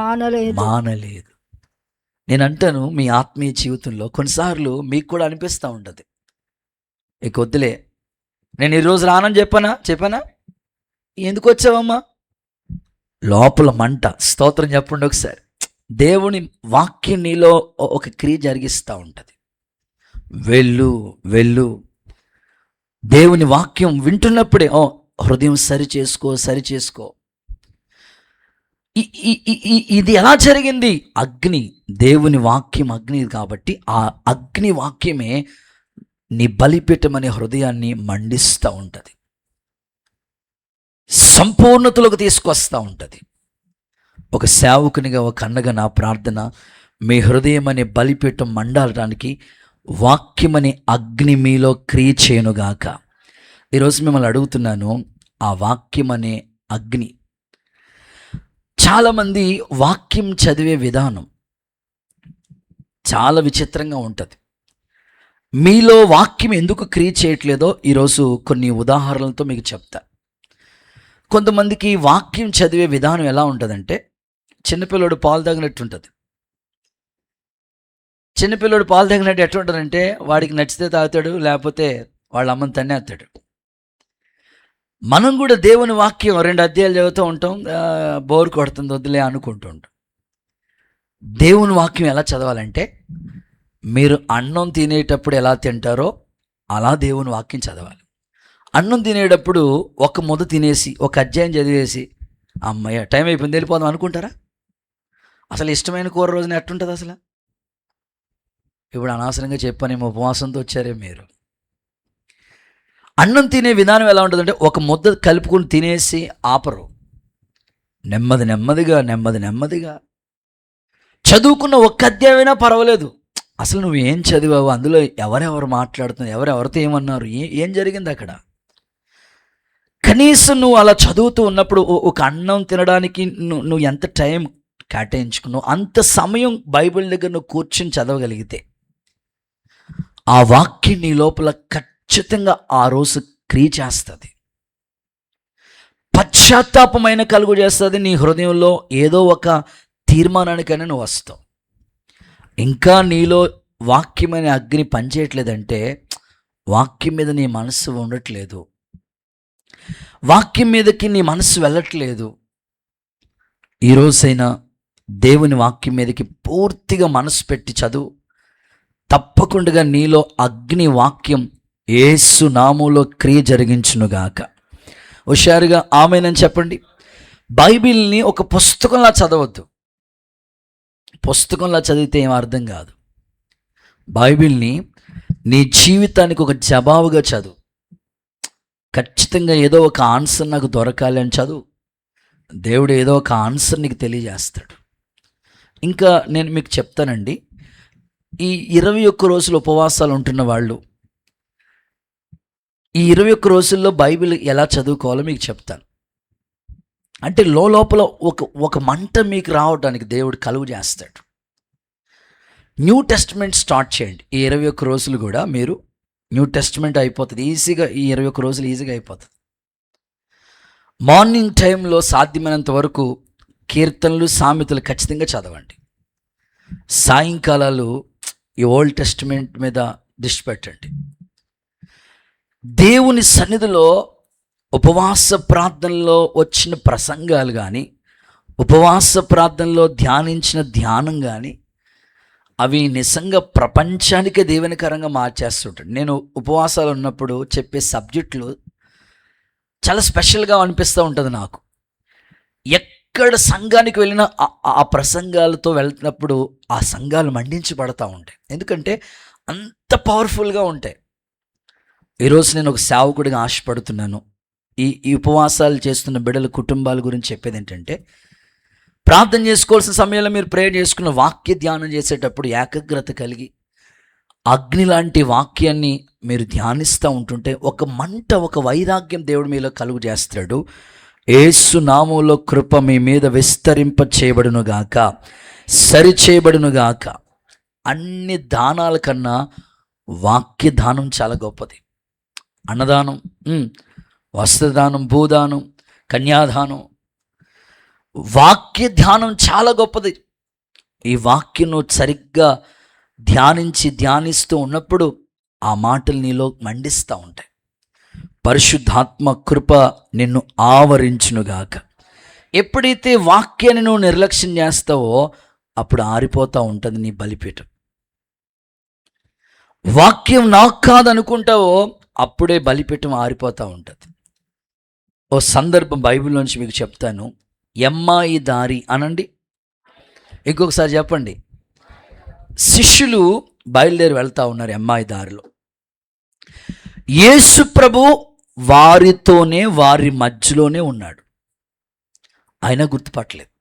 మానలేదు. నేను అంటాను, మీ ఆత్మీయ జీవితంలో కొన్నిసార్లు మీకు కూడా అనిపిస్తూ ఉంటుంది, ఇక వద్దులే, నేను ఈరోజు రానని చెప్పానా ఎందుకు వచ్చావమ్మా? లోపల మంట. స్తోత్రం చెప్పండి ఒకసారి. దేవుని వాక్యం నీలో ఒక క్రియ జరిగిస్తూ ఉంటుంది. వెళ్ళు దేవుని వాక్యం వింటున్నప్పుడే హృదయం సరిచేసుకో. ఇది ఎలా జరిగింది? అగ్ని, దేవుని వాక్యం అగ్ని కాబట్టి ఆ అగ్ని వాక్యమే నీ బలిపీఠం అనే హృదయాన్ని మండిస్తూ ఉంటుంది, సంపూర్ణతలోకి తీసుకొస్తూ ఉంటుంది. ఒక సేవకునిగా, ఒక అన్నగా నా ప్రార్థన, మీ హృదయం అనే బలిపీఠం మండడానికి వాక్యమనే అగ్ని మీలో క్రియ చేయనుగాక. ఈరోజు మిమ్మల్ని అడుగుతున్నాను, ఆ వాక్యం అనే అగ్ని. చాలామంది వాక్యం చదివే విధానం చాలా విచిత్రంగా ఉంటుంది. మీలో వాక్యం ఎందుకు క్రియ చేయట్లేదో ఈరోజు కొన్ని ఉదాహరణలతో మీకు చెప్తా. కొంతమందికి వాక్యం చదివే విధానం ఎలా ఉంటుందంటే, చిన్నపిల్లడు పాలు తాగినట్టు ఉంటుంది. చిన్నపిల్లడు పాలు తాగినట్టు ఎట్లా ఉంటుందంటే, వాడికి నచ్చితే తాగుతాడు, లేకపోతే వాళ్ళ అమ్మని తన్నేస్తాడు. మనం కూడా దేవుని వాక్యం 2 అధ్యాయాలు చదువుతూ ఉంటాం, బోర్ కొడుతుంది వద్దులే అనుకుంటూ ఉంటాం. దేవుని వాక్యం ఎలా చదవాలంటే, మీరు అన్నం తినేటప్పుడు ఎలా తింటారో అలా దేవుని వాక్యం చదవాలి. అన్నం తినేటప్పుడు ఒక ముద్ద తినేసి, ఒక అధ్యాయం చదివేసి, అమ్మయ్య టైం అయిపోయింది వెళ్ళిపోదాం అనుకుంటారా? అసలు ఇష్టమైన కూర రోజున ఎట్టుంటుంది అసలు? ఇప్పుడు అనవసరంగా చెప్పానేమో, ఉపవాసంతో వచ్చారే మీరు. అన్నం తినే విధానం ఎలా ఉంటుందంటే, ఒక ముద్ద కలుపుకొని తినేసి ఆపరు. నెమ్మదిగా చదువుకున్న ఒక్క అధ్యాయమైనా పర్వాలేదు. అసలు నువ్వు ఏం చదివావు, అందులో ఎవరెవరు మాట్లాడుతున్నారు, ఎవరెవరితో ఏమన్నారు, ఏం జరిగింది అక్కడ? కనీసం నువ్వు అలా చదువుతూ ఉన్నప్పుడు ఒక అన్నం తినడానికి నువ్వు ఎంత టైం కేటాయించుకున్నావు, అంత సమయం బైబిల్ దగ్గర నువ్వు కూర్చొని చదవగలిగితే ఆ వాక్యం నీ లోపల ఖచ్చితంగా ఆ రోజు క్రియ చేస్తుంది, పశ్చాత్తాపమైన కలుగు చేస్తుంది. నీ హృదయంలో ఏదో ఒక తీర్మానానికైనా నువ్వు వస్తావు. ఇంకా నీలో వాక్యమైన అగ్ని పనిచేయట్లేదంటే, వాక్యం మీద నీ మనస్సు ఉండట్లేదు, వాక్యం మీదకి నీ మనస్సు వెళ్ళట్లేదు. ఈరోజైనా దేవుని వాక్యం మీదకి పూర్తిగా మనసు పెట్టి చదువు. తప్పకుండా నీలో అగ్ని వాక్యం యేసు నామములో క్రియ జరిగించునుగాక. హుషారుగా ఆమేనని చెప్పండి. బైబిల్ని ఒక పుస్తకంలా చదవద్దు. పుస్తకంలా చదివితే ఏం అర్థం కాదు. బైబిల్ని నీ జీవితానికి ఒక జవాబుగా చదువు. ఖచ్చితంగా ఏదో ఒక ఆన్సర్ నాకు దొరకాలి అని చదువు. దేవుడు ఏదో ఒక ఆన్సర్ నీకు తెలియజేస్తాడు. ఇంకా నేను మీకు చెప్తానండి, ఈ 21 రోజులు ఉపవాసాలు ఉంటున్న వాళ్ళు ఈ 21 రోజుల్లో బైబిల్ ఎలా చదువుకోవాలో మీకు చెప్తాను. అంటే లోపల ఒక మంట మీకు రావడానికి దేవుడు కలుగు చేస్తాడు. న్యూ టెస్ట్మెంట్ స్టార్ట్ చేయండి. ఈ 21 రోజులు కూడా మీరు న్యూ టెస్ట్మెంట్ అయిపోతుంది ఈజీగా. ఈ 21 రోజులు ఈజీగా అయిపోతుంది. మార్నింగ్ టైంలో సాధ్యమైనంత వరకు కీర్తనలు, సామెతలు ఖచ్చితంగా చదవండి. సాయంకాలాలు ఈ ఓల్డ్ టెస్ట్మెంట్ మీద దృష్టి పెట్టండి. దేవుని సన్నిధిలో ఉపవాస ప్రార్థనలో వచ్చిన ప్రసంగాలు కానీ, ఉపవాస ప్రార్థనలో ధ్యానించిన ధ్యానం కానీ, అవి నిజంగా ప్రపంచానికే దీవెనకరంగా మార్చేస్తుంటాడు. నేను ఉపవాసాలు ఉన్నప్పుడు చెప్పే సబ్జెక్టులు చాలా స్పెషల్గా అనిపిస్తూ ఉంటుంది నాకు. ఎక్కడ సంఘానికి వెళ్ళినా ఆ ప్రసంగాలతో వెళ్తున్నప్పుడు ఆ సంఘాలు మండించబడతా ఉంటాయి. ఎందుకంటే అంత పవర్ఫుల్గా ఉంటాయి. ఈరోజు నేను ఒక సేవకుడిగా ఆశపడుతున్నాను. ఈ ఉపవాసాలు చేస్తున్న బిడ్డల కుటుంబాల గురించి చెప్పేది ఏంటంటే, ప్రార్థన చేసుకోవాల్సిన సమయంలో మీరు ప్రేయర్ చేసుకున్న వాక్య ధ్యానం చేసేటప్పుడు ఏకాగ్రత కలిగి అగ్ని లాంటి వాక్యాన్ని మీరు ధ్యానిస్తూ ఉంటుంటే ఒక మంట, ఒక వైరాగ్యం దేవుడు మీలో కలుగు చేస్తాడు. యేసు నామములో కృప మీ మీద విస్తరింప చేయబడునుగాక, సరిచేయబడునుగాక. అన్ని దానాల కన్నా వాక్య దానం చాలా గొప్పది. అన్నదానం, వస్త్రదానం, భూదానం, కన్యాదానం, వాక్య ధ్యానం చాలా గొప్పది. ఈ వాక్యం సరిగ్గా ధ్యానిస్తూ ఉన్నప్పుడు ఆ మాటలు నీలో మండిస్తూ ఉంటాయి. పరిశుద్ధాత్మ కృప నిన్ను ఆవరించునుగాక. ఎప్పుడైతే వాక్యాన్ని నువ్వు నిర్లక్ష్యం చేస్తావో అప్పుడు ఆరిపోతూ ఉంటుంది నీ బలిపీఠం. వాక్యం నాకు కాదనుకుంటావో అప్పుడే బలిపీఠం ఆరిపోతూ ఉంటుంది. ఓ సందర్భం బైబిల్లోంచి మీకు చెప్తాను. ఎమ్మాయి దారి అనండి, ఇంకొకసారి చెప్పండి. శిష్యులు బయలుదేరి వెళ్తా ఉన్నారు ఎమ్మాయి దారిలో. యేసు ప్రభు వారితోనే, వారి మధ్యలోనే ఉన్నాడు. అయినా గుర్తుపట్టలేదు.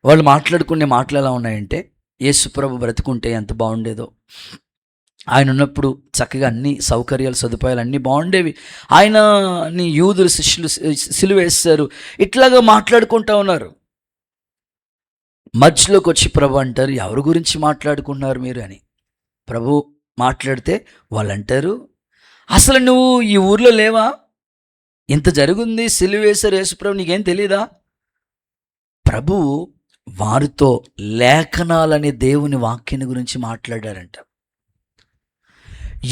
వాళ్ళు మాట్లాడుకునే మాటలు ఎలా ఉన్నాయంటే, యేసు ప్రభు బ్రతుకుంటే ఎంత బాగుండేదో, ఆయన ఉన్నప్పుడు చక్కగా అన్ని సౌకర్యాలు, సదుపాయాలు అన్నీ బాగుండేవి, ఆయనని యూదులు శిష్యులు సిలువేస్తారు, ఇట్లాగా మాట్లాడుకుంటా ఉన్నారు. మధ్యలోకి వచ్చి ప్రభు అంటారు, ఎవరి గురించి మాట్లాడుకున్నారు మీరు అని. ప్రభు మాట్లాడితే వాళ్ళు అంటారు, అసలు నువ్వు ఈ ఊర్లో లేవా? ఇంత జరుగుంది, సిలువేశారు యేసుప్రభు, నీకేం తెలీదా? ప్రభు వారితో లేఖనాలనే దేవుని వాక్యాన్ని గురించి మాట్లాడారంట.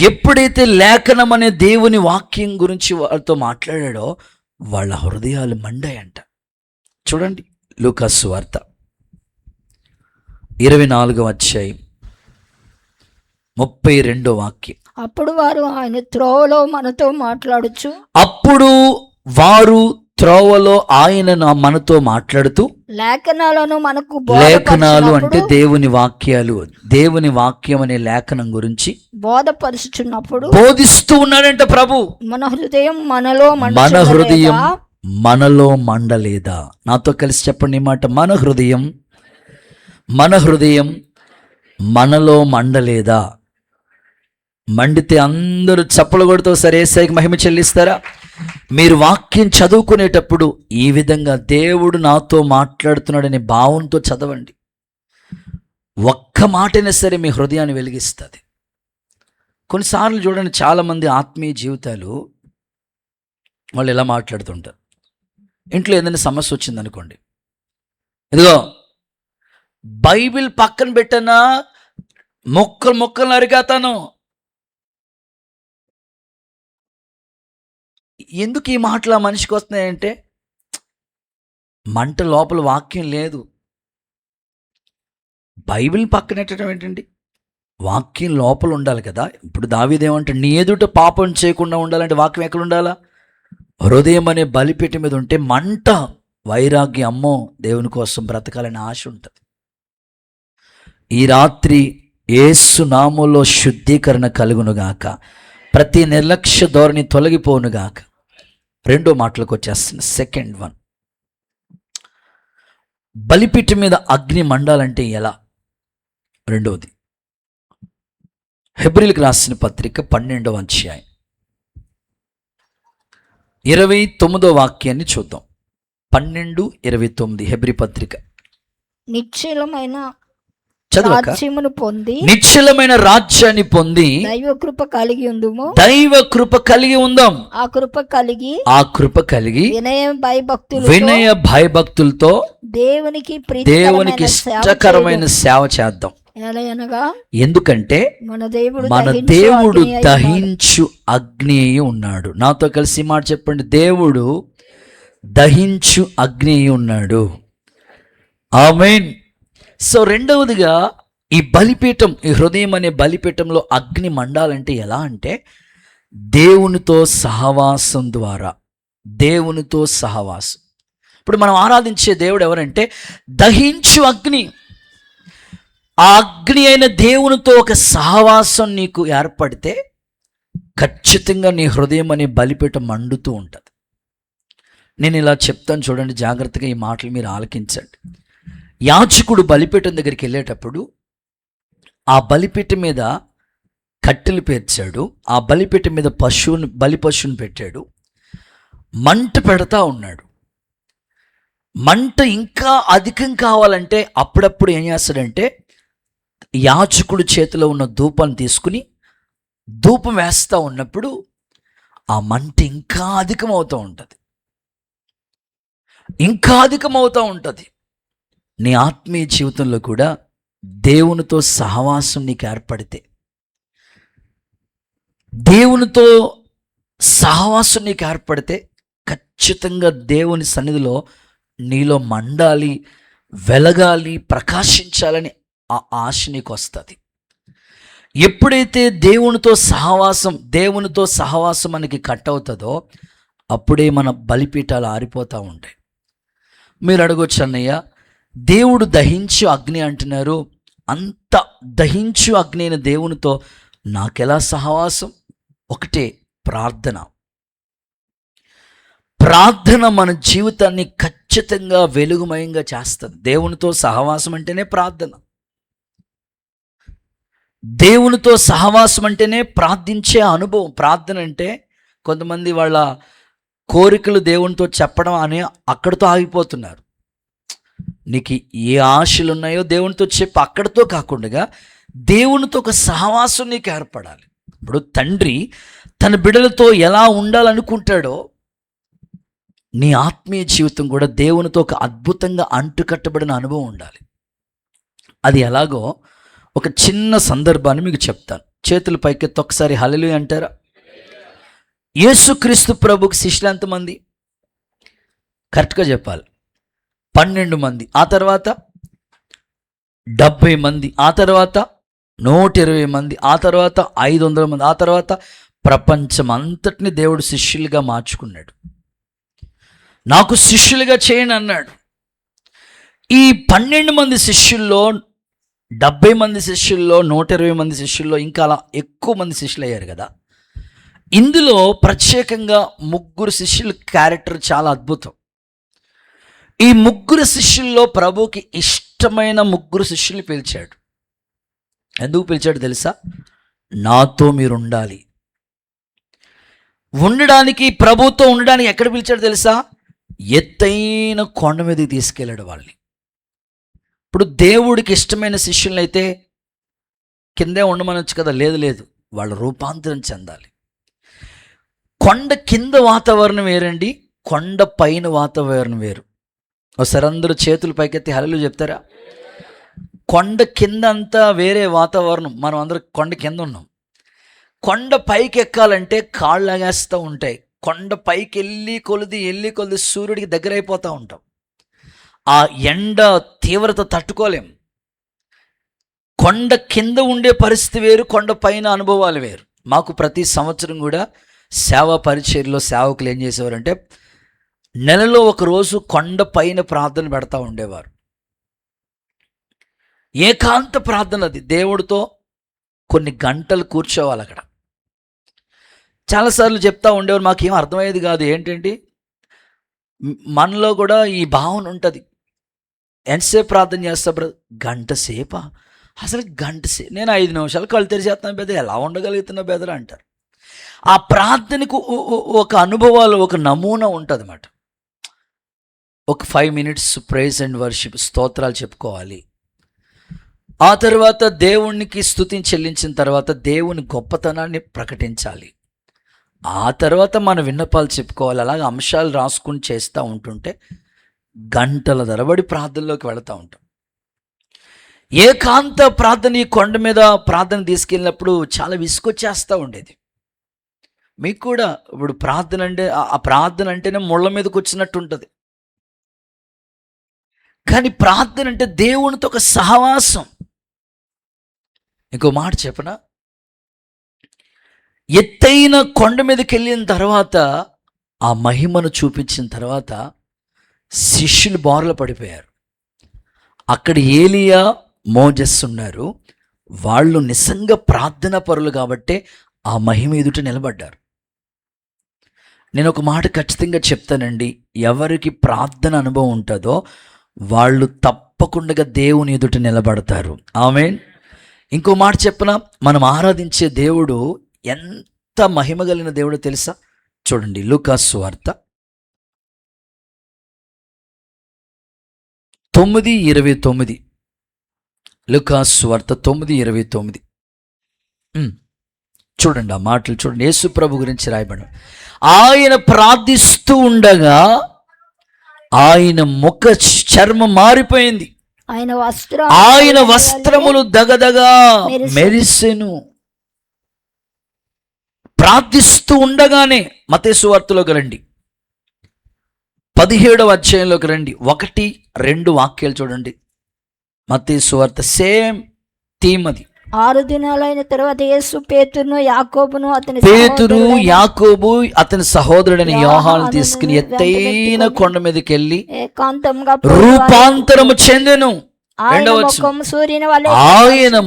ఎప్పుడైతే లేఖనం అనే దేవుని వాక్యం గురించి వారితో మాట్లాడాడో వాళ్ళ హృదయాలు మండాయంట. చూడండి లూకా సువార్త 24వ అధ్యాయం 32వ వాక్యం. అప్పుడు వారు ఆయన త్రోవలో మనతో మాట్లాడుచు, అప్పుడు వారు త్రోవలో ఆయన మనతో మాట్లాడుతూ, లేఖనాలను మనకు లేఖనాలు అంటే దేవుని వాక్యాలు, దేవుని వాక్యం అనే లేఖనం గురించి బోధపరుచుచున్నప్పుడు బోధిస్తూ ఉన్నాడంట ప్రభు. మన హృదయం మనలో మనలో మండలేదా? నాతో కలిసి చెప్పండి ఈ మాట. మన హృదయం మనలో మండలేదా? మండితే అందరూ చప్పలు కొడుతూ సరే యేసయ్యకి మహిమ చెల్లిస్తారా? మీరు వాక్యం చదువుకునేటప్పుడు ఈ విధంగా దేవుడు నాతో మాట్లాడుతున్నాడనే భావంతో చదవండి. ఒక్క మాటైనా సరే మీ హృదయాన్ని వెలిగిస్తుంది. కొన్నిసార్లు చూడండి, చాలామంది ఆత్మీయ జీవితాలు వాళ్ళు ఎలా మాట్లాడుతుంటారు. ఇంట్లో ఏదైనా సమస్య వచ్చిందనుకోండి, ఇదిగో బైబిల్ పక్కన పెట్టనా, మొక్కలు అరిగాతాను. ఎందుకు ఈ మాటలు ఆ మనిషికి వస్తున్నాయంటే, మంట లోపల వాక్యం లేదు. బైబిల్ పక్కనెట్టడం ఏంటండి? వాక్యం లోపల ఉండాలి కదా. ఇప్పుడు దావీదేమంటే, నీ ఎదుట పాపం చేయకుండా ఉండాలంటే వాక్యం ఎక్కడ ఉండాలా? హృదయం అనే బలిపీఠం మీద ఉంటే మంట, వైరాగ్యం, అమ్మో దేవుని కోసం బ్రతకాలని ఆశ ఉంటుంది. ఈ రాత్రి యేసు నామములో శుద్ధీకరణ కలుగునుగాక, ప్రతి నిర్లక్ష్య ధోరణి తొలగిపోనుగాక. రెండో మాటలకు వచ్చేస్తుంది. సెకండ్ వన్, బలిపీఠం మీద అగ్ని మండాలంటే ఎలా? రెండవది, హెబ్రీయులకు రాసిన పత్రిక 12వ అధ్యాయం 29వ వాక్యాన్ని చూద్దాం. 12:29 హెబ్రీ పత్రిక. నిశ్చలమైన రాజ్యమును పొంది, నిశ్చలమైన రాజ్యాన్ని పొంది దైవ కృప కలిగి ఉందాం. ఆ కృప కలిగి వినయ భయభక్తులతో దేవునికి ఇష్టకరమైన సేవ చేద్దాం. ఎందుకంటే మన దేవుడు దహించు అగ్ని అయి ఉన్నాడు. నాతో కలిసి మాట చెప్పండి. దేవుడు దహించు అగ్ని అయి ఉన్నాడు. ఆమేన్. సో రెండవదిగా, ఈ బలిపీఠం, ఈ హృదయం అనే బలిపీఠంలో అగ్ని మండాలంటే ఎలా అంటే, దేవునితో సహవాసం ద్వారా. దేవునితో సహవాసం. ఇప్పుడు మనం ఆరాధించే దేవుడు ఎవరంటే దహించు అగ్ని. ఆ అగ్ని అయిన దేవునితో ఒక సహవాసం నీకు ఏర్పడితే ఖచ్చితంగా నీ హృదయం అనే బలిపీఠం మండుతూ ఉంటుంది. నేను ఇలా చెప్తాను చూడండి, జాగ్రత్తగా ఈ మాటలు మీరు ఆలకించండి. యాజకుడు బలిపీఠం దగ్గరికి వెళ్ళేటప్పుడు ఆ బలిపీఠం మీద కట్టెలు పేర్చాడు, ఆ బలిపీఠం మీద బలి పశువుని పెట్టాడు, మంట పెడతా ఉన్నాడు. మంట ఇంకా అధికం కావాలంటే అప్పుడప్పుడు ఏం చేస్తాడంటే యాజకుడు చేతిలో ఉన్న ధూపాన్ని తీసుకుని ధూపం వేస్తూ ఉన్నప్పుడు ఆ మంట ఇంకా అధికమవుతూ ఉంటుంది, ఇంకా అధికమవుతూ ఉంటుంది. నీ ఆత్మీయ జీవితంలో కూడా దేవునితో సహవాసం నీకు ఏర్పడితే, దేవునితో సహవాసం నీకు ఏర్పడితే ఖచ్చితంగా దేవుని సన్నిధిలో నీలో మండాలి, వెలగాలి, ప్రకాశించాలని ఆ ఆశ నీకు వస్తుంది. ఎప్పుడైతే దేవునితో సహవాసం మనకి కట్ అవుతుందో అప్పుడే మన బలిపీఠాలు ఆరిపోతూ ఉంటాయి. మీరు అడగొచ్చు, అన్నయ్య దేవుడు దహించు అగ్ని అంటున్నారు, అంత దహించు అగ్ని అయిన దేవునితో నాకెలా సహవాసం? ఒకటే, ప్రార్థన మన జీవితాన్ని ఖచ్చితంగా వెలుగుమయంగా చేస్తుంది. దేవునితో సహవాసం అంటేనే ప్రార్థన, దేవునితో సహవాసం అంటేనే ప్రార్థించే అనుభవం. ప్రార్థన అంటే కొంతమంది వాళ్ళ కోరికలు దేవునితో చెప్పడం అని అక్కడితో ఆగిపోతున్నారు. నీకు ఏ ఆశలు ఉన్నాయో దేవునితో చెప్పి అక్కడితో కాకుండా దేవునితో ఒక సహవాసం నీకు ఏర్పడాలి. ఇప్పుడు తండ్రి తన బిడ్డలతో ఎలా ఉండాలనుకుంటాడో నీ ఆత్మీయ జీవితం కూడా దేవునితో ఒక అద్భుతంగా అంటుకట్టబడిన అనుభవం ఉండాలి. అది ఎలాగో ఒక చిన్న సందర్భాన్ని మీకు చెప్తాను. చేతుల పైకెత్తి ఒకసారి హల్లెలూయా అంటారా? యేసుక్రీస్తు ప్రభుకి శిష్యులు ఎంతమంది? కరెక్ట్గా చెప్పాలి, 12 మంది. ఆ తర్వాత 70 మంది, ఆ తర్వాత 120 మంది, ఆ తర్వాత 500 మంది, ఆ తర్వాత ప్రపంచం అంతటిని దేవుడు శిష్యులుగా మార్చుకున్నాడు. నాకు శిష్యులుగా చేయని అన్నాడు. ఈ 12 మంది శిష్యుల్లో, 70 మంది శిష్యుల్లో, 120 మంది శిష్యుల్లో ఇంకా అలా ఎక్కువ మంది శిష్యులు అయ్యారు కదా. ఇందులో ప్రత్యేకంగా 3 శిష్యుల క్యారెక్టర్ చాలా అద్భుతం. ఈ 3 శిష్యుల్లో ప్రభువుకి ఇష్టమైన 3 శిష్యుల్ని పిలిచాడు. ఎందుకు పిలిచాడు తెలుసా? నాతో మీరు ఉండాలి. ఉండడానికి, ప్రభుతో ఉండడానికి ఎక్కడ పిలిచాడు తెలుసా? ఎత్తైన కొండ మీదకి తీసుకెళ్ళాడు వాళ్ళని. ఇప్పుడు దేవుడికి ఇష్టమైన శిష్యులను అయితే కిందే ఉండమనొచ్చు కదా. లేదు, వాళ్ళు రూపాంతరం చెందాలి. కొండ కింద వాతావరణం వేరండి, కొండ పైన వాతావరణం వేరు. ఒకసారి అందరూ చేతులు పైకెత్తి హల్లెలూయా చెప్తారా? కొండ కింద అంతా వేరే వాతావరణం, మనం అందరూ కొండ కింద ఉన్నాం. కొండ పైకి ఎక్కాలంటే కాళ్ళు లాగేస్తూ ఉంటాయి. కొండ పైకి వెళ్ళి కొలిది సూర్యుడికి దగ్గర అయిపోతూ ఉంటాం. ఆ ఎండ తీవ్రత తట్టుకోలేం. కొండ కింద ఉండే పరిస్థితి వేరు, కొండ పైన అనుభవాలు వేరు. మాకు ప్రతి సంవత్సరం కూడా సేవా పరిచర్యలో సేవకులు ఏం చేసేవారంటే నెలలో ఒక రోజు కొండ పైన ప్రార్థన పెడతా ఉండేవారు. ఏకాంత ప్రార్థన, అది దేవుడితో కొన్ని గంటలు కూర్చోవాలి అక్కడ. చాలాసార్లు చెప్తా ఉండేవారు, మాకేం అర్థమయ్యేది కాదు. ఏంటంటే మనలో కూడా ఈ భావన ఉంటుంది, ఎంతసేపు ప్రార్థన చేస్తా బ్రదర్? గంట సేపా? అసలు గంట సేపు? నేను 5 నిమిషాలు కళ్ళు తెరిచేస్తాను బెదర్, ఎలా ఉండగలుగుతున్నా బెదర్ అంటారు. ఆ ప్రార్థనకు ఒక అనుభవాలు, ఒక నమూనా ఉంటుంది అన్నమాట. ఒక 5 minutes ప్రైజ్ అండ్ వర్షిప్, స్తోత్రాలు చెప్పుకోవాలి. ఆ తర్వాత దేవునికి స్తుతిని చెల్లించిన తర్వాత దేవుని గొప్పతనాన్ని ప్రకటించాలి. ఆ తర్వాత మన విన్నపాలు చెప్పుకోవాలి. అలాగే అంశాలు రాసుకుని చేస్తూ ఉంటుంటే గంటల తరబడి ప్రార్థనలోకి వెళుతూ ఉంటాం. ఏకాంత ప్రార్థన, ఈ కొండ మీద ప్రార్థన తీసుకెళ్ళినప్పుడు చాలా విసుకొచ్చేస్తూ ఉండేది. మీకు కూడా ఇప్పుడు ప్రార్థన అంటే, ఆ ప్రార్థన అంటేనే ముళ్ళ మీదకి వచ్చినట్టు ఉంటుంది. కానీ ప్రార్థన అంటే దేవునితో ఒక సహవాసం. ఇంకో మాట చెప్పనా? ఎత్తైన కొండ మీదకి వెళ్ళిన తర్వాత, ఆ మహిమను చూపించిన తర్వాత శిష్యులు బారులు పడిపోయారు. అక్కడ ఏలియా, మోజెస్ ఉన్నారు. వాళ్ళు నిజంగా ప్రార్థనా పరులు కాబట్టి ఆ మహిమ ఎదుట నిలబడ్డారు. నేను ఒక మాట ఖచ్చితంగా చెప్తానండి, ఎవరికి ప్రార్థన అనుభవం ఉంటుందో వాళ్ళు తప్పకుండా దేవుని ఎదుట నిలబడతారు. ఆమేన్. ఇంకో మాట చెప్పనా, మనం ఆరాధించే దేవుడు ఎంత మహిమ కలిగిన దేవుడో తెలుసా? చూడండి, లూకాసు సువార్త 9:29. లూకాసు సువార్త 9:29. చూడండి ఆ మాటలు చూడండి. యేసు ప్రభు గురించి రాయబడి, ఆయన ప్రార్థిస్తూ ఉండగా ఆయన ముఖ చర్మం మారిపోయింది, ఆయన వస్త్రములు దగదగా మెరిసెను. ప్రార్థిస్తూ ఉండగానే, మత్తయి సువార్తలోకి రండి, 17వ అధ్యాయంలోకి రండి, 1-2 వాక్యాలు చూడండి. మత్తయి సువార్త సేమ్ థీమ్ అది. 6 దినాలైన తర్వాత యేసు పేతురును యాకోబు అతని సహోదరుడైన యోహాను తీసుకుని ఎత్తైన కొండ మీదకి వెళ్ళి ఏకాంతంగా రూపాంతరము చెందెను. ఆయన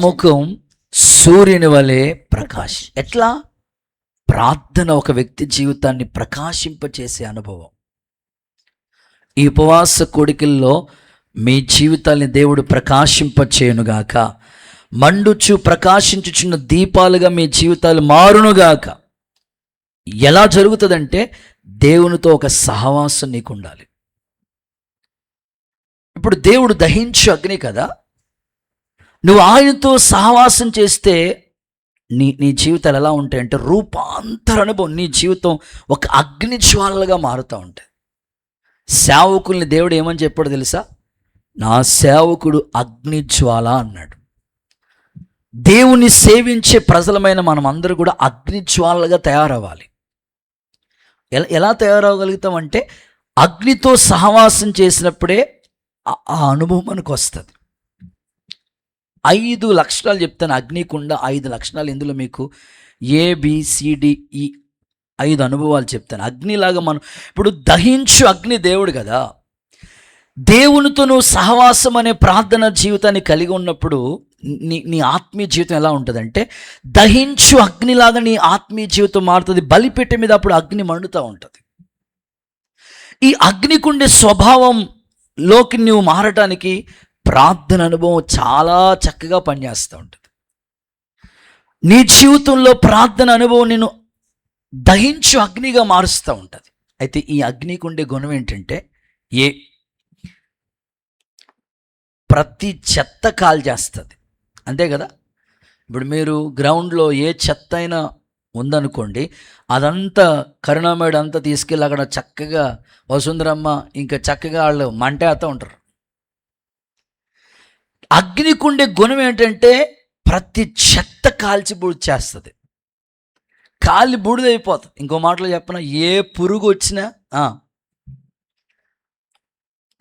ముఖం సూర్యుని వలె ప్రకాశం. ఎట్లా? ప్రార్థన ఒక వ్యక్తి జీవితాన్ని ప్రకాశింపచేసే అనుభవం. ఈ ఉపవాస కోడికల్లో మీ జీవితాన్ని దేవుడు ప్రకాశింపచేయునుగాక. మండుచు ప్రకాశించుచున్న దీపాలుగా మీ జీవితాలు మారునుగాక. ఎలా జరుగుతుందంటే, దేవునితో ఒక సహవాసం నీకు ఉండాలి. ఇప్పుడు దేవుడు దహించు అగ్ని కదా, నువ్వు ఆయనతో సహవాసం చేస్తే నీ జీవితాలు ఎలా ఉంటాయంటే రూపాంతర అనుభవం. నీ జీవితం ఒక అగ్ని జ్వాలలుగా మారుతూ ఉంటాయి. సేవకుల్ని దేవుడు ఏమని చెప్పాడు తెలుసా? నా సేవకుడు అగ్ని జ్వాల అన్నాడు. దేవుని సేవించే ప్రజలమైన మనం అందరూ కూడా అగ్ని జ్వాలలుగా తయారవ్వాలి. ఎలా తయారవగలుగుతామంటే, అగ్నితో సహవాసం చేసినప్పుడే ఆ అనుభవం మనకు వస్తుంది. 5 లక్షణాలు చెప్తాను అగ్నికుండ. 5 లక్షణాలు ఇందులో మీకు ABCDE 5 అనుభవాలు చెప్తాను. అగ్నిలాగా మనం ఇప్పుడు దహించు అగ్ని దేవుడు కదా. దేవునితో నువ్వు సహవాసం అనే ప్రార్థన జీవితాన్ని కలిగి ఉన్నప్పుడు నీ ఆత్మీయ జీవితం ఎలా ఉంటుందంటే, దహించు అగ్నిలాగా నీ ఆత్మీయ జీవితం మారుతుంది. బలిపెట్టె మీద అప్పుడు అగ్ని మండుతూ ఉంటుంది. ఈ అగ్నికుండే స్వభావంలోకి నువ్వు మారటానికి ప్రార్థన అనుభవం చాలా చక్కగా పనిచేస్తూ ఉంటుంది. నీ జీవితంలో ప్రార్థన అనుభవం నేను దహించు అగ్నిగా మారుస్తూ ఉంటుంది. అయితే ఈ అగ్నికి ఉండే గుణం ఏంటంటే, ప్రతి చెత్త కాల్ చేస్తుంది. అంతే కదా? ఇప్పుడు మీరు గ్రౌండ్లో ఏ చెత్త అయినా ఉందనుకోండి, అదంతా కరుణామేడు అంతా తీసుకెళ్ళి అక్కడ చక్కగా వసుంధరమ్మ ఇంకా చక్కగా వాళ్ళు మంటేస్తూ ఉంటారు. అగ్నికుండే గుణం ఏంటంటే ప్రతి చెత్త కాల్చి బూడిద చేస్తుంది, కాలి బూడిదైపోతుంది. ఇంకో మాటలో చెప్పనా, ఏ పురుగు వచ్చినా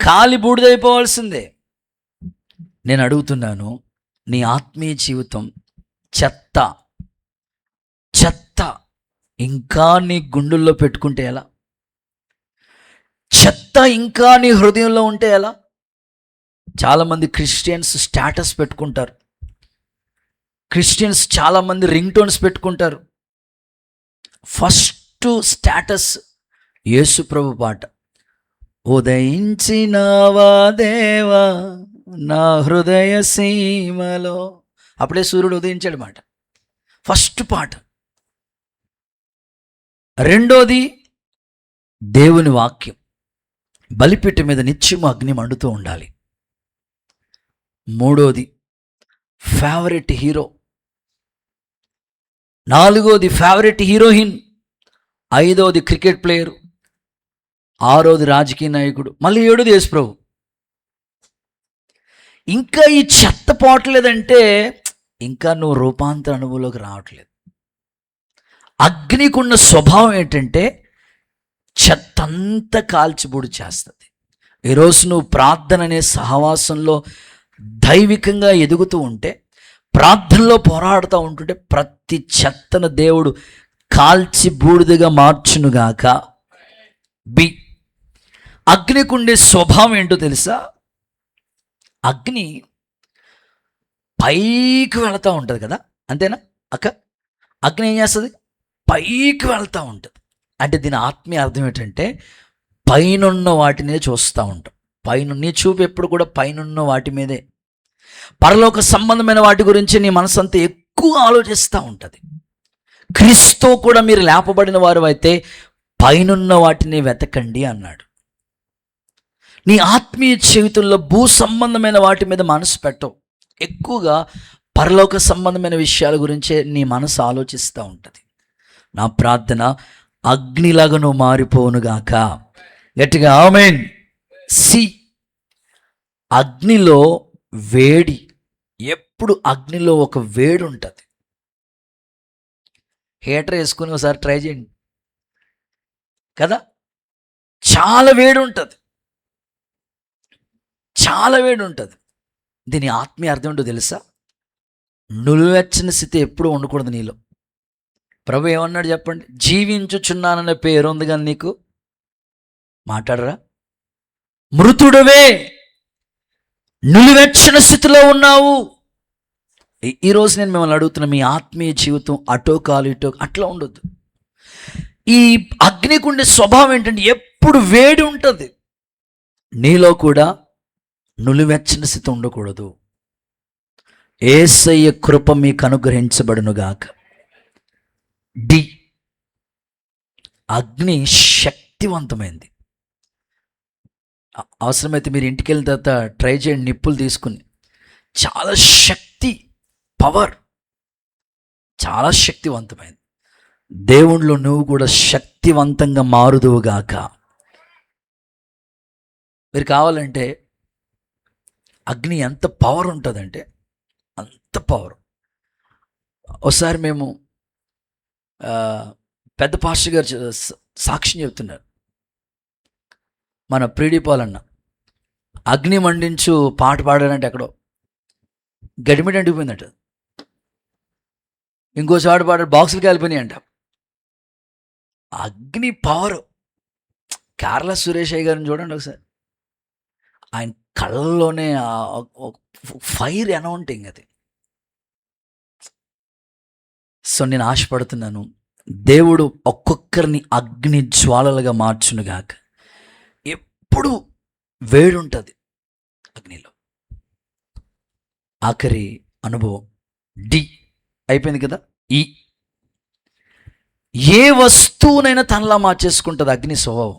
కాలి బూడిదైపోవాల్సిందే. నేను అడుగుతున్నాను, నీ ఆత్మీయ జీవితం చెత్త ఇంకా నీ గుండెల్లో పెట్టుకుంటే ఎలా? చెత్త ఇంకా నీ హృదయంలో ఉంటే ఎలా? చాలామంది క్రిస్టియన్స్ స్టేటస్ పెట్టుకుంటారు. క్రిస్టియన్స్ చాలామంది రింగ్ టోన్స్ పెట్టుకుంటారు. ఫస్ట్ స్టేటస్ యేసు ప్రభు పాట, ఉదయించినావా దేవా నా హృదయ సీమలో. అప్పుడే సూర్యుడు ఉదయించాడు మాట, ఫస్ట్ పాట. రెండోది దేవుని వాక్యం. బలిపీఠం మీద నిత్యము అగ్ని మండుతూ ఉండాలి. మూడోది ఫేవరెట్ హీరో. నాలుగోది ఫేవరెట్ హీరోయిన్. ఐదోది క్రికెట్ ప్లేయరు. ఆరోది రాజకీయ నాయకుడు. మళ్ళీ ఏడోది యేసుప్రభు. ఇంకా ఈ చెత్త పోవట్లేదంటే ఇంకా నువ్వు రూపాంతర అనుభవంలోకి రావట్లేదు. అగ్నికున్న స్వభావం ఏంటంటే చెత్తంతా కాల్చిబూడి చేస్తుంది. ఈరోజు నువ్వు ప్రార్థన అనే సహవాసంలో దైవికంగా ఎదుగుతూ ఉంటే, ప్రార్థనలో పోరాడుతూ ఉంటుంటే ప్రతి చెత్తను దేవుడు కాల్చి బూడిదగా మార్చునుగాక. అగ్నికుండే స్వభావం ఏంటో తెలుసా? అగ్ని పైకి వెళుతూ ఉంటుంది కదా, అంతేనా అక్క? అగ్ని ఏం చేస్తుంది? పైకి వెళ్తూ ఉంటుంది. అంటే దీని ఆత్మీయ అర్థం ఏంటంటే పైనున్న వాటినే చూస్తూ ఉంటాం. పైన నీ చూపు ఎప్పుడు కూడా పైనున్న వాటి మీదే, పరలోక సంబంధమైన వాటి గురించి నీ మనసు అంతా ఎక్కువ ఆలోచిస్తూ ఉంటుంది. క్రీస్తు కూడా మీరు లేపబడిన వారు అయితే పైనున్న వాటిని వెతకండి అన్నాడు. నీ ఆత్మీయ జీవితంలో భూ సంబంధమైన వాటి మీద మనసు పెట్టవు, ఎక్కువగా పరలోక సంబంధమైన విషయాల గురించే నీ మనసు ఆలోచిస్తూ ఉంటుంది. నా ప్రార్థన అగ్నిలాగా నువ్వు మారిపోవునుగాక. గట్టిగా ఆమేన్. సి అగ్నిలో వేడి, ఎప్పుడు అగ్నిలో ఒక వేడి ఉంటుంది. హీటర్ వేసుకుని ఒకసారి ట్రై చేయండి కదా, చాలా వేడి ఉంటుంది, చాలా వేడి ఉంటుంది. దీని ఆత్మీయ అర్థం ఏంటో తెలుసా? నులివెచ్చని స్థితి ఎప్పుడూ ఉండకూడదు నీలో. ప్రభు ఏమన్నాడు చెప్పండి? జీవించుచున్నాననే పేరు ఉంది కానీ నీకు మాట్లాడరా? మృతుడవే, నులివెచ్చని స్థితిలో ఉన్నావు. ఈరోజు నేను మిమ్మల్ని అడుగుతున్నా, మీ ఆత్మీయ జీవితం అటో కాలు ఇటో అట్లా ఉండొద్దు. ఈ అగ్నికి ఉండే స్వభావం ఏంటంటే ఎప్పుడు వేడి ఉంటుంది. నీలో కూడా నులివెచ్చని స్థితి ఉండకూడదు. యేసయ్య కృప మీకు అనుగ్రహించబడునుగాక. డి, అగ్ని శక్తివంతమైంది. అవసరమైతే మీరు ఇంటికి వెళ్ళిన తర్వాత ట్రై చేయండి, నిప్పులు తీసుకుని. చాలా శక్తి, పవర్, చాలా శక్తివంతమైంది. దేవుణ్ణిలో నువ్వు కూడా శక్తివంతంగా మారుదువుగాక. మీరు కావాలంటే అగ్ని ఎంత పవర్ ఉంటుందంటే అంత పవర్. ఒకసారి మేము పెద్ద పాస్టర్ గారు సాక్ష్యం చెప్తున్నారు. మన ప్రీడిపాలన్న అగ్ని మండించు పాట పాడారంటే ఎక్కడో గడిమిడి అంటిపోయిందట. ఇంకోసారి పాడారు, బాక్సులు కాలిపోయినాయి అంట. అగ్ని పవర్. కేరళ సురేష్ అయ్య గారిని చూడండి ఒకసారి, ఆయన కళ్ళలోనే ఫైర్ అనౌంటింగ్ అది. సో నేను ఆశపడుతున్నాను, దేవుడు ఒక్కొక్కరిని అగ్ని జ్వాలలుగా మార్చునుగాక. ఎప్పుడు వేడి ఉంటుంది అగ్నిలో. ఆఖరి అనుభవం డి అయిపోయింది కదా. ఈ ఏ వస్తువునైనా తనలా మార్చేసుకుంటుంది అగ్ని స్వభావం.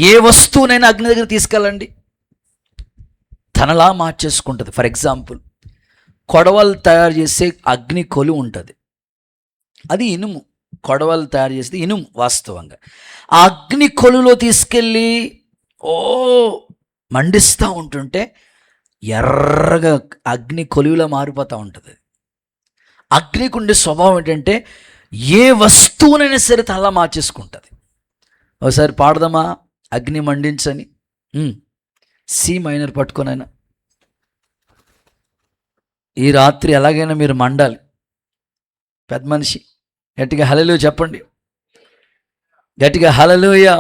ఏ వస్తువునైనా అగ్ని దగ్గర తీసుకెళ్ళండి, తనలా మార్చేసుకుంటుంది. ఫర్ ఎగ్జాంపుల్, కొడవలు తయారు చేసే అగ్ని కొలు ఉంటుంది, అది ఇనుము. కొడవలు తయారు చేసేది ఇనుము వాస్తవంగా. ఆ అగ్ని కొలులో తీసుకెళ్ళి మండిస్తూ ఉంటుంటే ఎర్రగా అగ్ని కొలువులా మారిపోతూ ఉంటుంది. అగ్నికి ఉండే స్వభావం ఏంటంటే ఏ వస్తువునైనా సరే తనలా మార్చేసుకుంటుంది. ఒకసారి పాడదామా అగ్ని మండించని? సి మైనర్ పట్టుకొనైనా ఈ రాత్రి ఎలాగైనా మీరు మండాలి. పెద్ద మనిషి గట్టిగా హల్లెలూయా చెప్పండి, గట్టిగా హల్లెలూయా.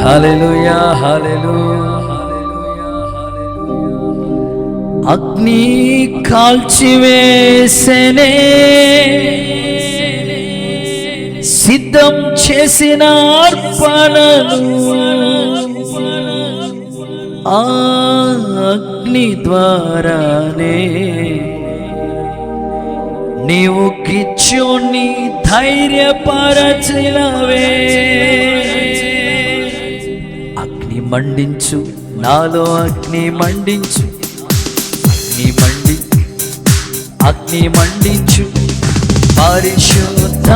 హల్లెలూయా హల్లెలూయా. అగ్ని కాల్చివేసెనే, సిద్ధం చేసిన అర్పణను ఆ అగ్ని ద్వారానే నీవు గిచ్చుని ధైర్యపరచినవే. అగ్ని మండించు నాలో, అగ్ని మండించు, అగ్ని మండించు పరిశుద్ధాత్ముడా.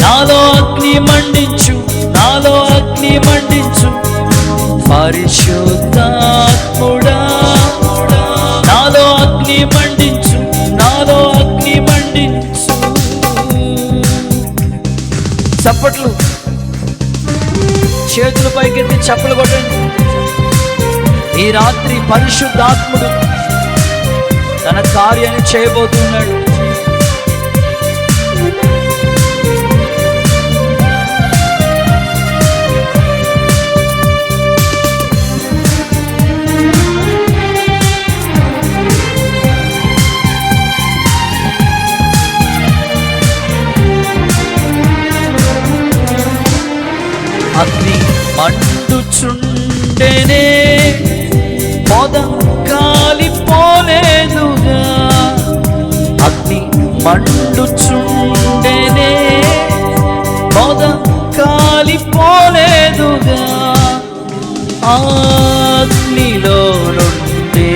నాలో అగ్ని మండించు, నాలో అగ్ని మండించు పరిశుద్ధాత్ముడా. నాలో అగ్ని మండించు, నాలో అగ్ని మండించు. చప్పట్లు, చేతులు పైకెత్తి చప్పలు కొట్టండి. ఈ రాత్రి పరిశుద్ధాత్ముడు తన కార్యాన్ని చేయబోతున్నాడు. మండుచుండెనే పొద కాలిపోలేదుగా, అగ్నిలో నుండి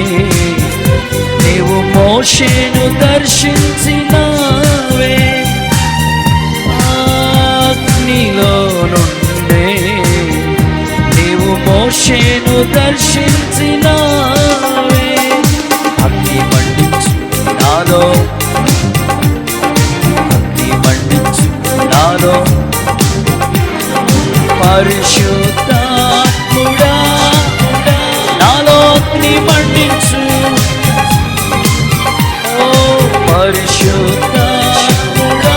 నీవు మోషేను దర్శించినావే, అగ్నిలో నుండి నీవు మోషేను దర్శించినావే. అగ్ని మండించు నాలో, అగ్ని మండించు నాలో, పరిశుద్ధాత్ముడా నాలో అగ్ని మండించు, ఓ పరిశుద్ధాత్ముడా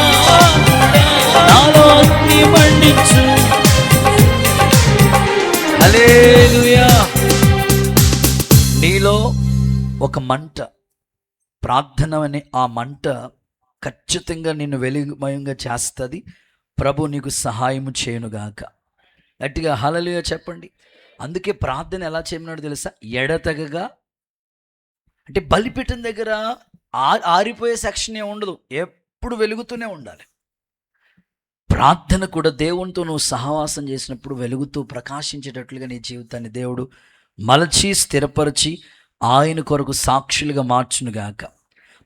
నాలో అగ్ని మండించు. హల్లెలూయా. నీలో ఒక మంట, ప్రార్థన అనే ఆ మంట ఖచ్చితంగా నిన్ను వెలుగుమయంగా చేస్తుంది. ప్రభు నీకు సహాయము చేయునుగాక. గట్టిగా హల్లెలూయా చెప్పండి. అందుకే ప్రార్థన ఎలా చేయమన్నాడు తెలుసా? ఎడతెగగా, అంటే బలిపీఠం దగ్గర ఆరిపోయే సెక్షనే ఉండదు, ఎప్పుడు వెలుగుతూనే ఉండాలి. ప్రార్థన కూడా దేవునితో నువ్వు సహవాసం చేసినప్పుడు వెలుగుతూ ప్రకాశించేటట్లుగా నీ జీవితాన్ని దేవుడు మలచి స్థిరపరిచి ఆయన కొరకు సాక్షులుగా మార్చునుగాక.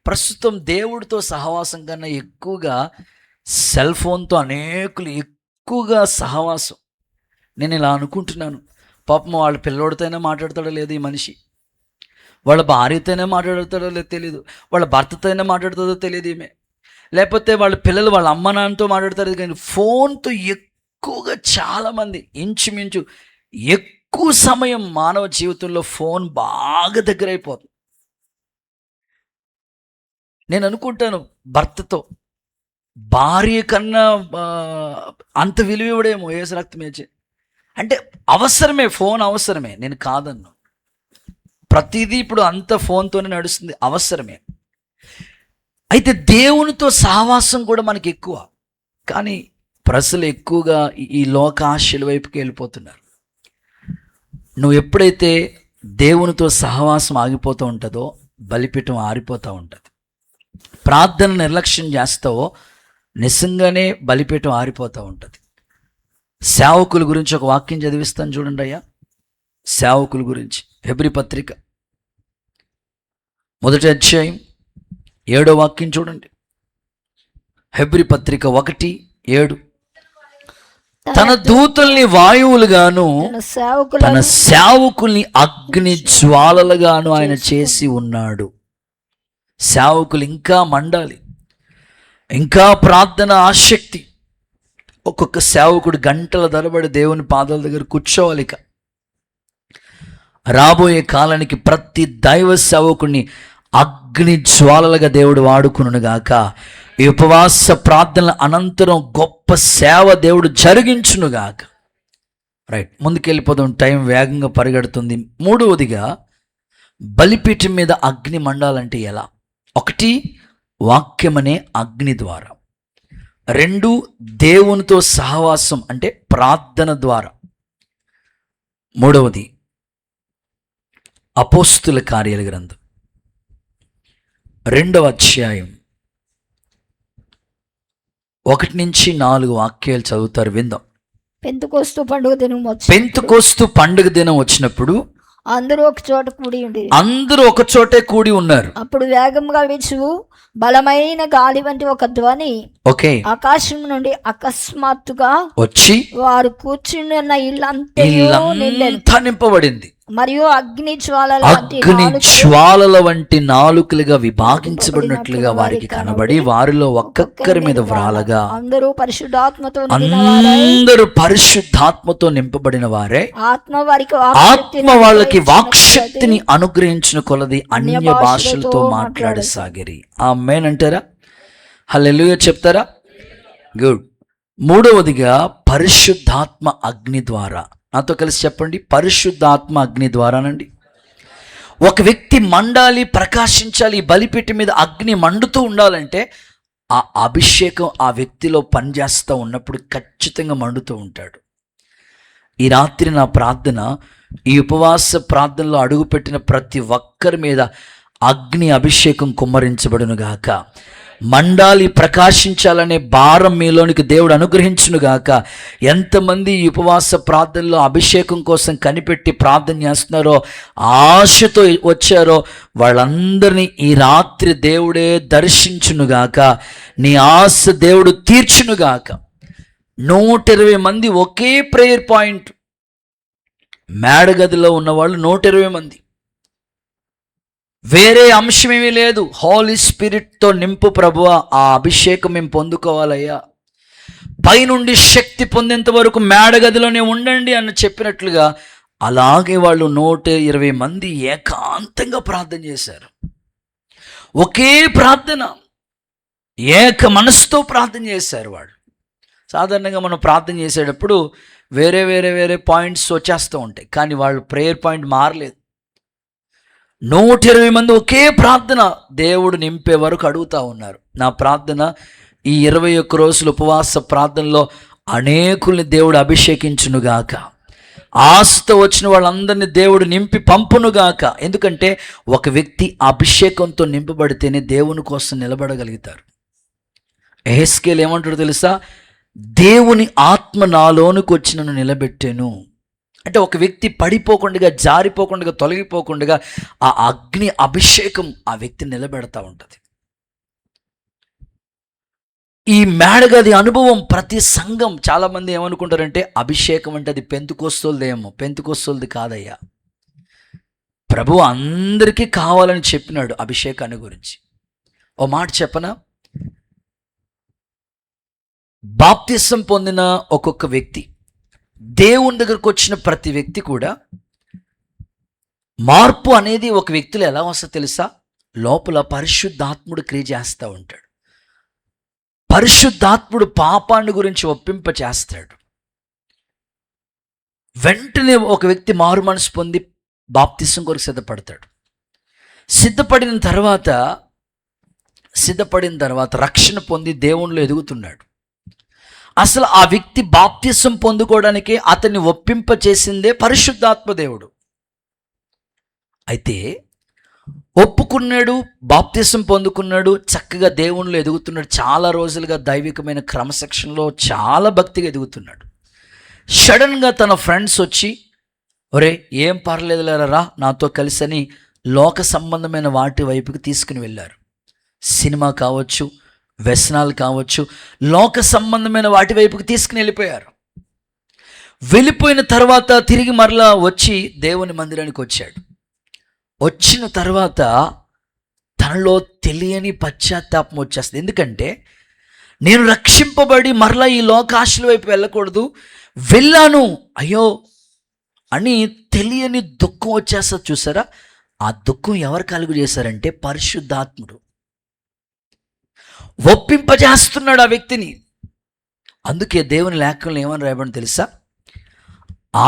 ప్రస్తుతం దేవుడితో సహవాసం కన్నా ఎక్కువగా సెల్ ఫోన్తో అనేకులు ఎక్కువగా సహవాసం. నేను ఇలా అనుకుంటున్నాను, పాపం వాళ్ళ పిల్లోడితోనే మాట్లాడతాడో లేదు ఈ మనిషి, వాళ్ళ భార్యతోనే మాట్లాడతాడో లేదో తెలియదు, వాళ్ళ భర్తతోనే మాట్లాడుతుందో తెలియదు ఈమె, లేకపోతే వాళ్ళ పిల్లలు వాళ్ళ అమ్మ నాన్నతో మాట్లాడతారు. కానీ ఫోన్తో ఎక్కువగా చాలామంది, ఇంచుమించు ఎక్కువ సమయం మానవ జీవితంలో ఫోన్ బాగా దగ్గర అయిపోతుంది. నేను అనుకుంటాను, భర్తతో భార్య కన్నా అంత విలువ ఇవ్వడేమో యేసు రక్తమేచే. అంటే అవసరమే, ఫోన్ అవసరమే, నేను కాదన్ను. ప్రతిదీ ఇప్పుడు అంత ఫోన్తోనే నడుస్తుంది, అవసరమే. అయితే దేవునితో సహవాసం కూడా మనకి ఎక్కువ, కానీ ప్రజలు ఎక్కువగా ఈ లోకాశల వైపుకి వెళ్ళిపోతున్నారు. నువ్వు ఎప్పుడైతే దేవునితో సహవాసం ఆగిపోతూ ఉంటుందో బలిపీఠం ఆరిపోతూ ఉంటుంది. ప్రార్థన నిర్లక్ష్యం చేస్తావో నిజంగానే బలిపీఠం ఆరిపోతూ ఉంటుంది. సేవకుల గురించి ఒక వాక్యం చదివిస్తాను చూడండి అయ్యా. సేవకుల గురించి హెబ్రీ పత్రిక 1వ అధ్యాయం 7వ వాక్యం చూడండి. హెబ్రీ పత్రిక 1:7. తన దూతల్ని వాయువులుగాను తన సేవకుల్ని అగ్ని జ్వాలలుగాను ఆయన చేసి ఉన్నాడు. సేవకులు ఇంకా మండాలి, ఇంకా ప్రార్థన ఆసక్తి. ఒక్కొక్క సేవకుడు గంటల తరబడి దేవుని పాదాల దగ్గర కూర్చోవాలి. ఇక రాబోయే కాలానికి ప్రతి దైవ సేవకుడిని అగ్ని జ్వాలలుగా దేవుడు వాడుకునుగాక. ఈ ఉపవాస ప్రార్థనల అనంతరం గొప్ప సేవ దేవుడు జరిగించునుగాక. రైట్, ముందుకెళ్ళిపోదాం, టైం వేగంగా పరిగెడుతుంది. 3వదిగా బలిపీఠం మీద అగ్ని మండాలంటే ఎలా? 1 వాక్యమనే అగ్ని ద్వారా, 2 దేవునితో సహవాసం అంటే ప్రార్థన ద్వారా, 3వది అపోస్తుల కార్యాల గ్రంథం 2వ అధ్యాయం 1-4 వాక్యాలు చదువుతారు, విందాం. పెంతెకోస్తు పండుగ దినం వచ్చినప్పుడు అందరూ ఒక చోటే కూడి ఉన్నారు. అప్పుడు వేగంగా వీచు బలమైన గాలి వంటి ఒక ధ్వని ఆకాశం నుండి అకస్మాత్తుగా వచ్చి వారు కూర్చున్న ఇల్లంతా నింపబడింది. మరియు అగ్ని జ్వాలల వంటి నాలుకలుగా విభాగించబడినట్లుగా వారికి కనబడి వారిలో ఒక్కొక్కరి మీద వ్రాలగా అందరూ పరిశుద్ధాత్మతో నింపబడిన వారే ఆత్మ వాళ్ళకి వాక్శక్తిని అనుగ్రహించిన కొలది అన్య భాషలతో మాట్లాడసాగిరి. ఆమేన్ అంటారా? హల్లెలూయా చెప్తారా? గుడ్. 3వదిగా పరిశుద్ధాత్మ అగ్ని ద్వారా. నాతో కలిసి చెప్పండి, పరిశుద్ధాత్మ అగ్ని ద్వారానండి. ఒక వ్యక్తి మండాలి, ప్రకాశించాలి, ఈ బలిపీఠం మీద అగ్ని మండుతూ ఉండాలంటే ఆ అభిషేకం ఆ వ్యక్తిలో పనిచేస్తూ ఉన్నప్పుడు ఖచ్చితంగా మండుతూ ఉంటాడు. ఈ రాత్రి నా ప్రార్థన, ఈ ఉపవాస ప్రార్థనలో అడుగుపెట్టిన ప్రతి ఒక్కరి మీద అగ్ని అభిషేకం కుమ్మరించబడును గాక. మండాలి ప్రకాశించాలనే భారం మీలోనికి దేవుడు అనుగ్రహించును గాక. ఎంతమంది ఈ ఉపవాస ప్రార్థనలో అభిషేకం కోసం కనిపెట్టి ప్రార్థన చేస్తున్నారో, ఆశతో వచ్చారో, వాళ్ళందరినీ ఈ రాత్రి దేవుడే దర్శించునుగాక. నీ ఆశ దేవుడు తీర్చునుగాక. 120 మంది ఒకే ప్రేయర్ పాయింట్. మేడగదిలో ఉన్నవాళ్ళు 120 మంది. వేరే అంశమేమీ లేదు. హోలీ స్పిరిట్తో నింపు ప్రభువా, ఆ అభిషేకం మేము పొందుకోవాలయ్యా, పైనుండి శక్తి పొందేంత వరకు మేడగదిలోనే ఉండండి అని చెప్పినట్లుగా అలాగే వాళ్ళు 120 మంది ఏకాంతంగా ప్రార్థన చేశారు. ఒకే ప్రార్థన, ఏక మనసుతో ప్రార్థన చేశారు వాళ్ళు. సాధారణంగా మనం ప్రార్థన చేసేటప్పుడు వేరే వేరే వేరే పాయింట్స్ వచ్చేస్తూ ఉంటాయి, కానీ వాళ్ళు ప్రేయర్ పాయింట్ మారలేదు. 120 మంది ఒకే ప్రార్థన దేవుడు నింపే వరకు అడుగుతూ ఉన్నారు. నా ప్రార్థన ఈ 21 రోజుల ఉపవాస ప్రార్థనలో అనేకుల్ని దేవుడు అభిషేకించునుగాక. ఆశతో వచ్చిన వాళ్ళందరినీ దేవుడు నింపి పంపునుగాక. ఎందుకంటే ఒక వ్యక్తి అభిషేకంతో నింపబడితేనే దేవుని కోసం నిలబడగలుగుతారు. ఎహెస్కేలు ఏమంటాడు తెలుసా? దేవుని ఆత్మ నాలోనికి వచ్చి నన్ను నిలబెట్టాను అంటే ఒక వ్యక్తి పడిపోకుండా, జారిపోకుండా, తొలగిపోకుండా ఆ అగ్ని అభిషేకం ఆ వ్యక్తిని నిలబెడతా ఉంటుంది. ఈ మేడగది అనుభవం ప్రతి సంఘం, చాలామంది ఏమనుకుంటారంటే అభిషేకం అంటే అది పెంతుకొస్తోల్దేమో. పెంతుకొస్తోల్ది కాదయ్యా. ప్రభు అందరికీ కావాలని చెప్పినాడు అభిషేకాన్ని గురించి. ఓ మాట చెప్పనా? బాప్తిసం పొందిన ఒక్కొక్క వ్యక్తి, దేవుని దగ్గరకు వచ్చిన ప్రతి వ్యక్తి కూడా మార్పు అనేది ఒక వ్యక్తిలో ఎలా వస్తుందో తెలుసా? లోపల పరిశుద్ధాత్ముడు క్రియ చేస్తూ ఉంటాడు. పరిశుద్ధాత్ముడు పాపాన్ని గురించి ఒప్పింప చేస్తాడు. వెంటనే ఒక వ్యక్తి మారు మనసు పొంది బాప్తిసం కొరకు సిద్ధపడతాడు. సిద్ధపడిన తర్వాత రక్షణ పొంది దేవునిలో ఎదుగుతున్నాడు. అసలు ఆ వ్యక్తి బాప్తిసం పొందుకోవడానికి అతన్ని ఒప్పింప చేసిందే పరిశుద్ధాత్మ దేవుడు. అయితే ఒప్పుకున్నాడు, బాప్తిసం పొందుకున్నాడు, చక్కగా దేవునిలో ఎదుగుతున్నాడు, చాలా రోజులుగా దైవికమైన క్రమశిక్షణలో చాలా భక్తిగా ఎదుగుతున్నాడు. సడన్గా తన ఫ్రెండ్స్ వచ్చి, ఒరే ఏం పర్లేదులేరా నాతో కలిసని లోక సంబంధమైన వాటి వైపుకి తీసుకుని వెళ్ళారు. సినిమా కావచ్చు, వ్యసనాలు కావచ్చు, లోక సంబంధమైన వాటి వైపుకి తీసుకుని వెళ్ళిపోయారు. వెళ్ళిపోయిన తర్వాత తిరిగి మరలా వచ్చి దేవుని మందిరానికి వచ్చాడు. వచ్చిన తర్వాత తనలో తెలియని పశ్చాత్తాపం వచ్చేస్తుంది. ఎందుకంటే నేను రక్షింపబడి మరలా ఈ లోకాశల వైపు వెళ్ళకూడదు, వెళ్ళాను అయ్యో అని తెలియని దుఃఖం వచ్చేస్తుంది. చూసారా? ఆ దుఃఖం ఎవరు కలుగు చేశారంటే పరిశుద్ధాత్ముడు ఒప్పింపజేస్తున్నాడు ఆ వ్యక్తిని. అందుకే దేవుని లేఖనంలో ఏమని రాయబడి తెలుసా?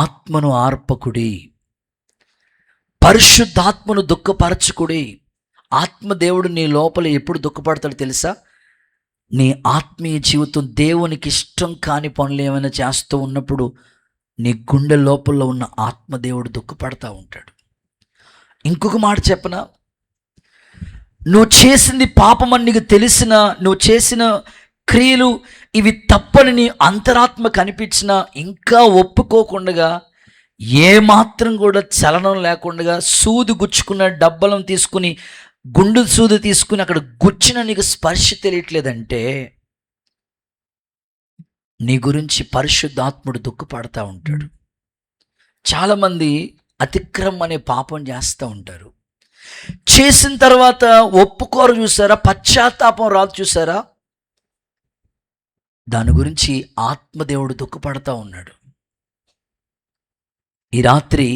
ఆత్మను ఆర్పకుడి, పరిశుద్ధాత్మను దుఃఖపరచుకుడి. ఆత్మదేవుడు నీ లోపల ఎప్పుడు దుఃఖపడతాడు తెలుసా? నీ ఆత్మీయ జీవితం దేవునికి ఇష్టం కాని పనులు ఏమైనా చేస్తూ ఉన్నప్పుడు నీ గుండె లోపల ఉన్న ఆత్మదేవుడు దుఃఖపడతా ఉంటాడు. ఇంకొక మాట చెప్పనా? నువ్వు చేసింది పాపమని నీకు తెలిసిన, నువ్వు చేసిన క్రియలు ఇవి తప్పని నీ అంతరాత్మ కనిపించినా ఇంకా ఒప్పుకోకుండా, ఏమాత్రం కూడా చలనం లేకుండా సూది గుచ్చుకున్న డబ్బలం తీసుకుని, గుండు సూది తీసుకుని అక్కడ గుచ్చిన నీకు స్పర్శ తెలియట్లేదంటే నీ గురించి పరిశుద్ధాత్ముడు దుఃఖపడతా ఉంటాడు. చాలామంది అతిక్రమం అనే పాపం చేస్తూ ఉంటారు. చేసిన తర్వాత ఒప్పుకోరు, చూసారా? పశ్చాత్తాపం రాదు, చూసారా? దాని గురించి ఆత్మదేవుడు దుఃఖపడతా ఉన్నాడు. ఈ రాత్రి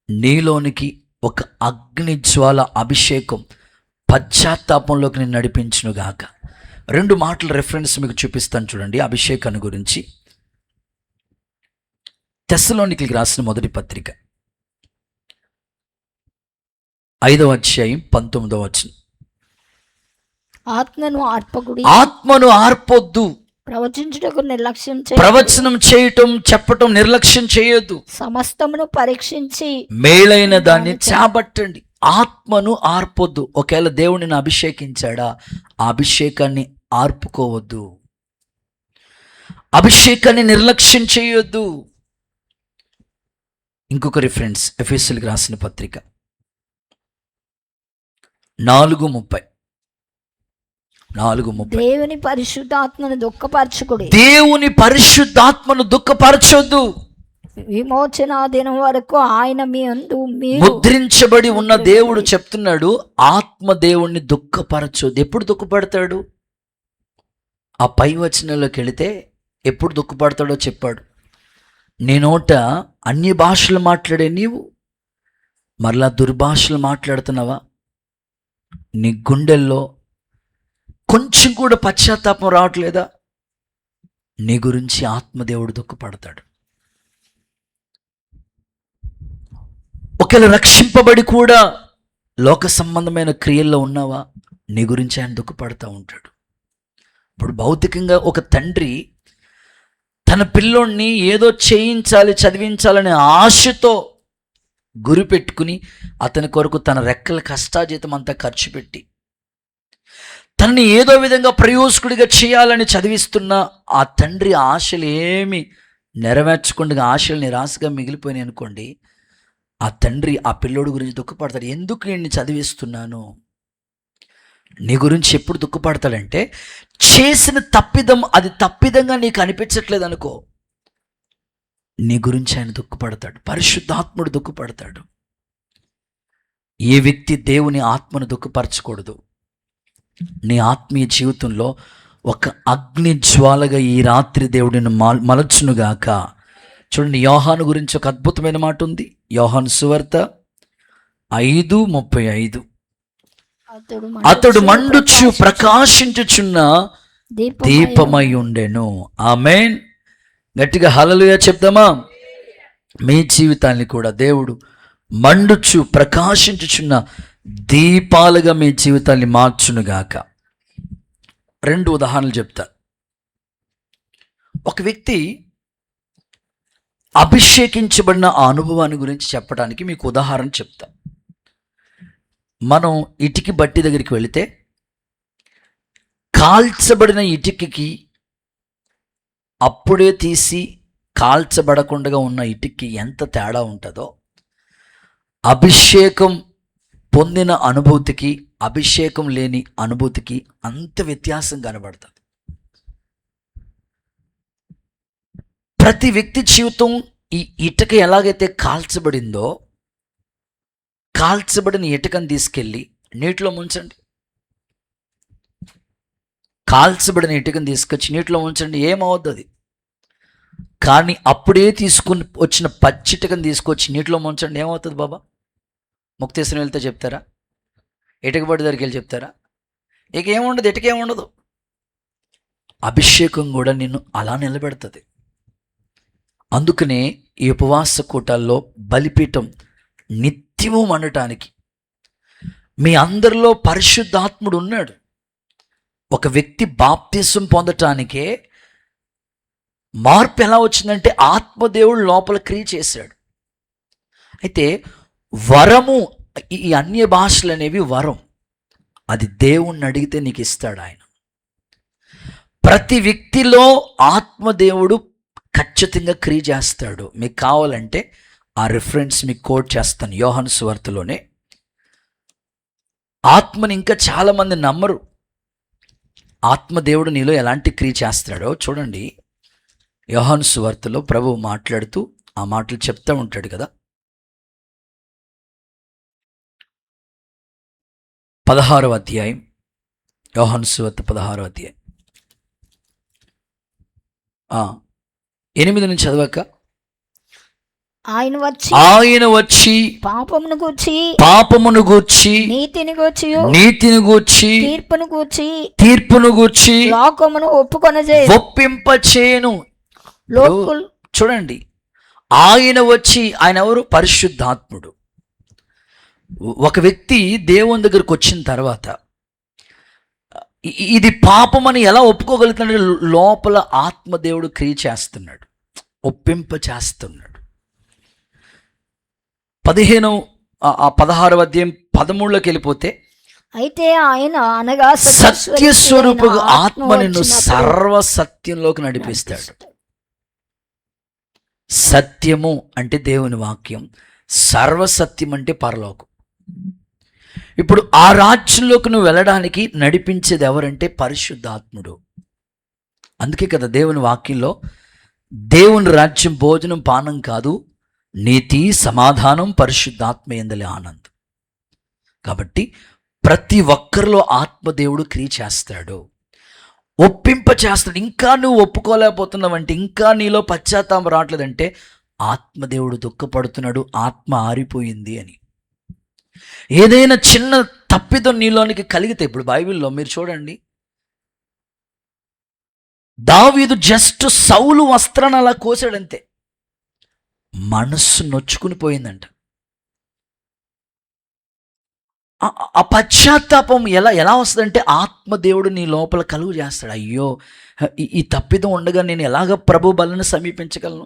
నీలోనికి ఒక అగ్ని జ్వాల అభిషేకం పశ్చాత్తాపంలోకి నేను నడిపించునుగాక. 2 మాటల రెఫరెన్స్ మీకు చూపిస్తాను చూడండి అభిషేకాన్ని గురించి. తెస్సలోనికీయులకు రాసిన మొదటి పత్రిక 5వ అధ్యాయం 19వ వచనం. ఆత్మను ఆర్పొద్దు, ప్రవచించుటకు నిర్లక్ష్యం ప్రవచనం చేయటం, చెప్పటం నిర్లక్ష్యం చేయొద్దు, సమస్తమును పరీక్షించి మేలైన దాన్ని చేపట్టండి. ఆత్మను ఆర్పొద్దు. ఒకవేళ దేవుడిని అభిషేకించాడా, ఆ అభిషేకాన్ని ఆర్పుకోవద్దు, అభిషేకాన్ని నిర్లక్ష్యం చేయొద్దు. ఇంకొక రిఫరెన్స్ ఎఫెసీయులకు రాసిన పత్రిక 4:30. దేవుని పరిశుద్ధాత్మను దుఃఖపరచుకుడి. దేవుని పరిశుద్ధాత్మను దుఃఖపరచొద్దు. విమోచన దినం వరకు ఆయన మీ అందు ముద్రించబడి ఉన్న దేవుడు చెప్తున్నాడు, ఆత్మ దేవుణ్ణి దుఃఖపరచొద్దు. ఎప్పుడు దుఃఖపడతాడు? ఆ పై వచనంలోకి వెళితే ఎప్పుడు దుఃఖపడతాడో చెప్పాడు. నీ నోట అన్య భాషలు మాట్లాడే నీవు మరలా దుర్భాషలు మాట్లాడుతున్నావా? నీ గుండెల్లో కొంచెం కూడా పశ్చాత్తాపం రావట్లేదా? నీ గురించి ఆత్మదేవుడు దుఃఖపడతాడు. ఒకవేళ రక్షింపబడి కూడా లోక సంబంధమైన క్రియల్లో ఉన్నావా? నీ గురించి ఆయన దుఃఖపడతా ఉంటాడు. ఇప్పుడు భౌతికంగా ఒక తండ్రి తన పిల్లోడిని ఏదో చేయించాలి, చదివించాలనే ఆశతో గురి పెట్టుకుని అతని కొరకు తన రెక్కల కష్టాజీతం అంతా ఖర్చు పెట్టి తనని ఏదో విధంగా ప్రయోజకుడిగా చేయాలని చదివిస్తున్న ఆ తండ్రి ఆశలు ఏమి నెరవేర్చకుండా ఆశలు నిరాశగా మిగిలిపోయినాయి అనుకోండి, ఆ తండ్రి ఆ పిల్లోడు గురించి దుఃఖపడతాడు. ఎందుకు నేను చదివిస్తున్నాను? నీ గురించి ఎప్పుడు దుఃఖపడతాడంటే, చేసిన తప్పిదం అది తప్పిదంగా నీకు అనిపించట్లేదు అనుకో, నీ గురించి ఆయన దుఃఖపడతాడు. పరిశుద్ధాత్ముడు దుఃఖపడతాడు. ఏ వ్యక్తి దేవుని ఆత్మను దుఃఖపరచకూడదు. నీ ఆత్మీయ జీవితంలో ఒక అగ్ని జ్వాలగా ఈ రాత్రి దేవుడిని మలచునుగాక. చూడండి, యోహాను గురించి ఒక అద్భుతమైన మాట ఉంది. యోహాను సువార్త 5:35. అతడు మండుచు ప్రకాశించుచున్న దీపమై ఉండెను. ఆమేన్. గట్టిగా హల్లెలూయా చెప్దామా? మీ జీవితాన్ని కూడా దేవుడు మండుచు ప్రకాశించుచున్న దీపాలుగా మీ జీవితాన్ని మార్చునుగాక. 2 ఉదాహరణలు చెప్తా. ఒక వ్యక్తి అభిషేకించబడిన ఆ అనుభవాన్ని గురించి చెప్పడానికి మీకు ఉదాహరణ చెప్తా. మనం ఇటికి బట్టి దగ్గరికి వెళితే కాల్చబడిన ఇటికి అప్పుడే తీసి కాల్చబడకుండా ఉన్న ఇటికి ఎంత తేడా ఉంటుందో, అభిషేకం పొందిన అనుభూతికి అభిషేకం లేని అనుభూతికి అంత వ్యత్యాసం కనబడుతుంది. ప్రతి వ్యక్తి జీవితం ఈ ఇటుక ఎలాగైతే కాల్చబడిందో, కాల్చబడిన ఇటుకను తీసుకెళ్ళి నీటిలో ముంచండి. కాల్చబడిన ఇటుకను తీసుకొచ్చి నీటిలో ఉంచండి, ఏమవుద్ది అది. కానీ అప్పుడే తీసుకుని వచ్చిన పచ్చిటకను తీసుకొచ్చి నీటిలో ముంచండి, ఏమవుతుంది బాబా? ముక్తేశ్వరం వెళ్తే చెప్తారా? ఇటుకబడి దగ్గరికి వెళ్ళి చెప్తారా? ఇక ఏముండదు, ఇటుకేముండదు. అభిషేకం కూడా నిన్ను అలా నిలబెడుతుంది. అందుకనే ఈ ఉపవాస కూటాల్లో బలిపీఠం నిత్యము మండటానికి మీ అందరిలో పరిశుద్ధాత్ముడు ఉన్నాడు. ఒక వ్యక్తి బాప్తిసం పొందటానికే మార్పు ఎలా వచ్చిందంటే ఆత్మదేవుడు లోపల క్రియ చేశాడు. అయితే వరము, ఈ అన్య భాషలు అనేవి వరం, అది దేవుణ్ణి అడిగితే నీకు ఇస్తాడు ఆయన. ప్రతి వ్యక్తిలో ఆత్మదేవుడు ఖచ్చితంగా క్రియ చేస్తాడు. మీకు కావాలంటే ఆ రిఫరెన్స్ మీకు కోట్ చేస్తాను. యోహాను సువార్తలోనే ఆత్మని ఇంకా చాలామంది నమ్మరు. ఆత్మదేవుడు నీలో ఎలాంటి క్రియ చేస్తాడో చూడండి. యోహాను సువార్తలో ప్రభువు మాట్లాడుతూ ఆ మాటలు చెప్తూ ఉంటాడు కదా. 16వ అధ్యాయం, యోహాను సువార్త 16వ అధ్యాయం 8 నుంచి చదవక, ఆయన వచ్చి పాపమును గూర్చి నీతిని గూర్చి తీర్పును గూర్చి లోకమును ఒప్పింపచేయును. చూడండి, ఆయన వచ్చి, ఆయన ఎవరు? పరిశుద్ధాత్ముడు. ఒక వ్యక్తి దేవుని దగ్గరకు వచ్చిన తర్వాత ఇది పాపమని ఎలా ఒప్పుకోగలుగుతున్నాడు? లోపల ఆత్మదేవుడు క్రియ చేస్తున్నాడు, ఒప్పింప చేస్తున్నాడు. 16వ అధ్యాయం 13లోకి వెళ్ళిపోతే, అయితే ఆయన అనగా సత్యస్వరూపుగా ఆత్మ నిన్ను సర్వ సత్యంలోకి నడిపిస్తాడు. సత్యము అంటే దేవుని వాక్యం, సర్వసత్యం అంటే పరలోకం. ఇప్పుడు ఆ రాజ్యంలోకి నువ్వు వెళ్ళడానికి నడిపించేది ఎవరంటే పరిశుద్ధాత్ముడు. అందుకే కదా దేవుని వాక్యంలో దేవుని రాజ్యం భోజనం పానం కాదు, నీతి సమాధానం పరిశుద్ధాత్మ యందలి ఆనందం. కాబట్టి ప్రతి ఒక్కరిలో ఆత్మదేవుడు క్రియ చేస్తాడు, ఒప్పింప చేస్తాడు. ఇంకా నువ్వు ఒప్పుకోలేకపోతున్నావంటే, ఇంకా నీలో పశ్చాత్తాపం రావట్లేదంటే ఆత్మదేవుడు దుఃఖపడుతున్నాడు, ఆత్మ ఆరిపోయింది అని. ఏదైనా చిన్న తప్పిదం నీలోనికి కలిగితే, ఇప్పుడు బైబిల్లో మీరు చూడండి, దావీదు జస్ట్ సౌలు వస్త్రాన్ని అలా కోసాడంతే, మనస్సు నొచ్చుకుని పోయిందంట. ఆ పశ్చాత్తాపం ఎలా వస్తుందంటే, ఆత్మదేవుడు నీ లోపల కలుగు చేస్తాడు. అయ్యో, ఈ తప్పిదం ఉండగా నేను ఎలాగ ప్రభు బలను సమీపించగలను,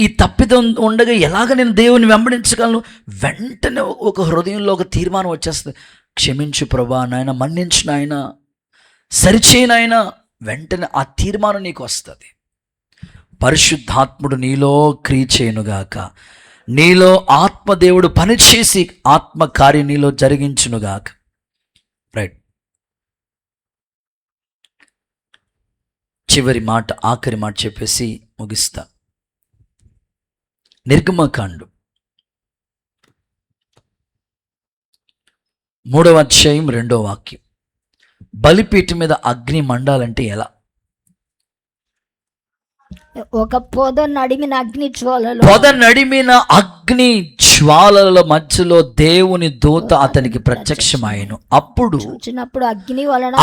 ఈ తప్పిదం ఉండగా ఎలాగ నేను దేవుని వెంబడించగలను. వెంటనే ఒక హృదయంలో ఒక తీర్మానం వచ్చేస్తుంది, క్షమించు ప్రభా, నాయన మన్నించు, నాయన సరిచేయి నాయన. వెంటనే ఆ తీర్మానం నీకు వస్తుంది. పరిశుద్ధాత్ముడు నీలో క్రియ చేయనుగాక, నీలో ఆత్మదేవుడు పనిచేసి ఆత్మకార్యం నీలో జరిగించునుగాక. రైట్, చివరి మాట, ఆఖరి మాట చెప్పేసి ముగిస్తా. నిర్గమకాండం 3వ అధ్యాయం 2వ వాక్యం. బలిపీఠం మీద అగ్ని మండాలంటే ఎలా? ఒక పొద నడిమిన అగ్ని జ్వాలలో, పొద నడిమిన అగ్ని జ్వాలల మధ్యలో దేవుని దూత అతనికి ప్రత్యక్షమాయెను. అప్పుడు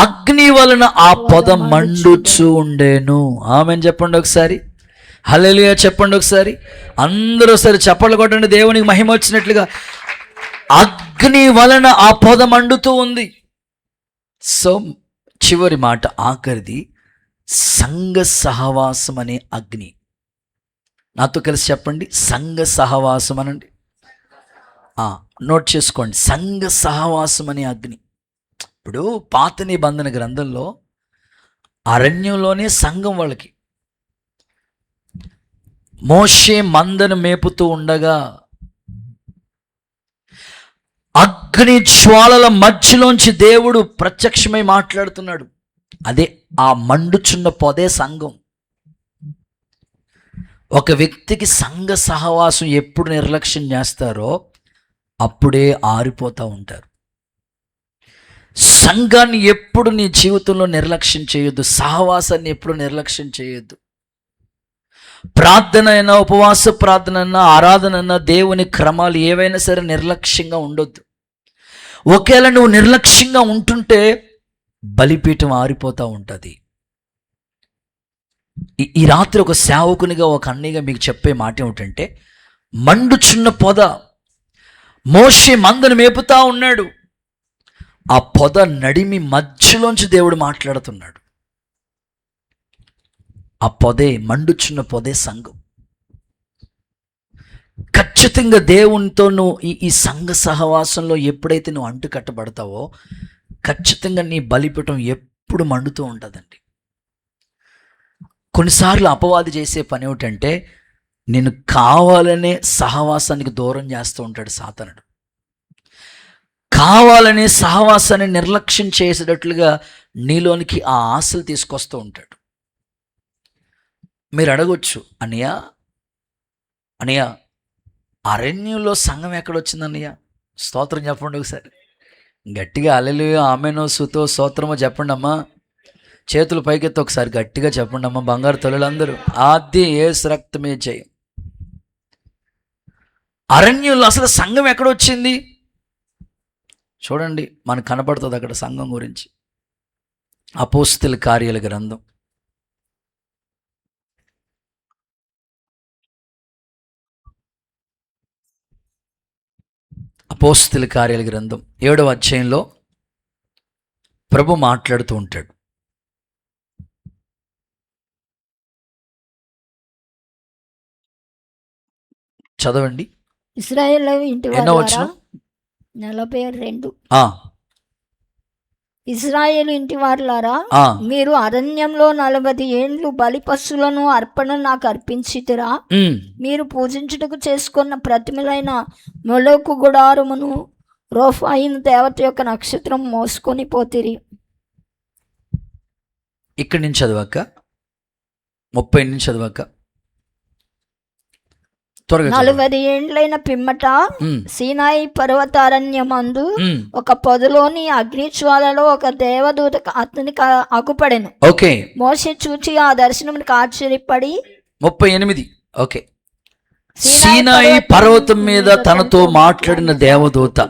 అగ్ని వలన ఆ పొద మండుచూ ఉండేను. ఆమెన్ చెప్పండి ఒకసారి, హల్లెలూయా చెప్పండి ఒకసారి, అందరూ ఒకసారి చప్పట్లు కొట్టండి, దేవునికి మహిమ వచ్చినట్లుగా. అగ్ని వలన ఆ పొద మండుతూ ఉంది. సో చివరి మాట, ఆఖరిది, సంఘ సహవాసం అనే అగ్ని. నాతో కలిసి చెప్పండి, సంఘ సహవాసం అనండి. నోట్ చేసుకోండి, సంఘ సహవాసం అనే అగ్ని. ఇప్పుడు పాత నిబంధన గ్రంథంలో అరణ్యంలోనే సంఘం వాళ్ళకి, మోషే మందను మేపుతూ ఉండగా అగ్ని జ్వాలల మధ్యలోంచి దేవుడు ప్రత్యక్షమై మాట్లాడుతున్నాడు. అదే ఆ మండుచున్న పొదే సంఘం. ఒక వ్యక్తికి సంఘ సహవాసం ఎప్పుడు నిర్లక్ష్యం చేస్తారో అప్పుడే ఆరిపోతూ ఉంటారు. సంఘాన్ని ఎప్పుడు నీ జీవితంలో నిర్లక్ష్యం చేయొద్దు, సహవాసాన్ని ఎప్పుడు నిర్లక్ష్యం చేయొద్దు. ప్రార్థన అయినా, ఉపవాస ప్రార్థన అయినా, ఆరాధన అయినా, దేవుని క్రమాలు ఏవైనా సరే నిర్లక్ష్యంగా ఉండొద్దు. ఒకవేళ నువ్వు నిర్లక్ష్యంగా ఉంటుంటే బలిపీఠం ఆరిపోతూ ఉంటుంది. ఈ రాత్రి ఒక సేవకునిగా, ఒక అన్నయ్యగా మీకు చెప్పే మాట ఏమిటంటే, మండుచున్న పొద, మోషే మందను మేపుతా ఉన్నాడు, ఆ పొద నడిమి మధ్యలోంచి దేవుడు మాట్లాడుతున్నాడు. ఆ పొదే, మండుచున్న పొదే సంఘం. ఖచ్చితంగా దేవునితో నువ్వు ఈ సంఘ సహవాసంలో ఎప్పుడైతే నువ్వు అంటు కట్టబడతావో ఖచ్చితంగా నీ బలిపీఠం ఎప్పుడు మండుతూ ఉంటుందండి. కొన్నిసార్లు అపవాది చేసే పని ఏమిటంటే, నేను కావాలనే సహవాసానికి దూరం చేస్తూ ఉంటాడు సాతానుడు. కావాలనే సహవాసాన్ని నిర్లక్ష్యం చేసేటట్లుగా నీలోనికి ఆ ఆశలు తీసుకొస్తూ ఉంటాడు. మీరు అడగొచ్చు, అన్నయ్య అరణ్యంలో సంఘం ఎక్కడొచ్చిందన్నయ్య? స్తోత్రం చెప్పండి ఒకసారి గట్టిగా. హల్లెలూయా, ఆమేను, స్తుతో, స్తోత్రమో చెప్పండి అమ్మా. చేతులు పైకెత్తి ఒకసారి గట్టిగా చెప్పండి అమ్మా, బంగారు తల్లులందరూ. ఆది యేసు రక్తమే జయం. అరణ్యంలో అసలు సంఘం ఎక్కడొచ్చింది చూడండి, మనకు కనపడుతుంది అక్కడ సంఘం గురించి. అపోస్తల కార్యాల గ్రంథం అపోస్తల కార్యాల గ్రంథం 7వ అధ్యాయంలో ప్రభు మాట్లాడుతూ ఉంటాడు. చదవండి. ఇశ్రాయేలు ఇంటి ఎన్నో వచనం? 42. ఆ, ఇశ్రాయేలు ఇంటి వారులారా, ఆ, మీరు అరణ్యంలో 40 ఏండ్లు బలి పశువులను అర్పణ నాకు అర్పించితిరా. ఉమ్, మీరు పూజించుటకు చేసుకున్న ప్రతిమలైన మొలోకు గుడారమును రోఫాయిను దేవత యొక్క నక్షత్రం మోసుకొని పోతిరి. ఇక్కడి నుంచి చదవక 30 నుంచి చదవక త్వరగా 40 ఏండ్లైన పిమ్మట సీనాయి పర్వతారణ్యమందు ఒక పొదలోని అగ్నిజ్వాలలో ఒక దేవదూత అతనికి అగుపడెను. ఓకే, మోషే చూచి ఆ దర్శనమునికి ఆశ్చర్యపడి 38. ఓకే, సీనాయి పర్వతం మీద తనతో మాట్లాడిన దేవదూత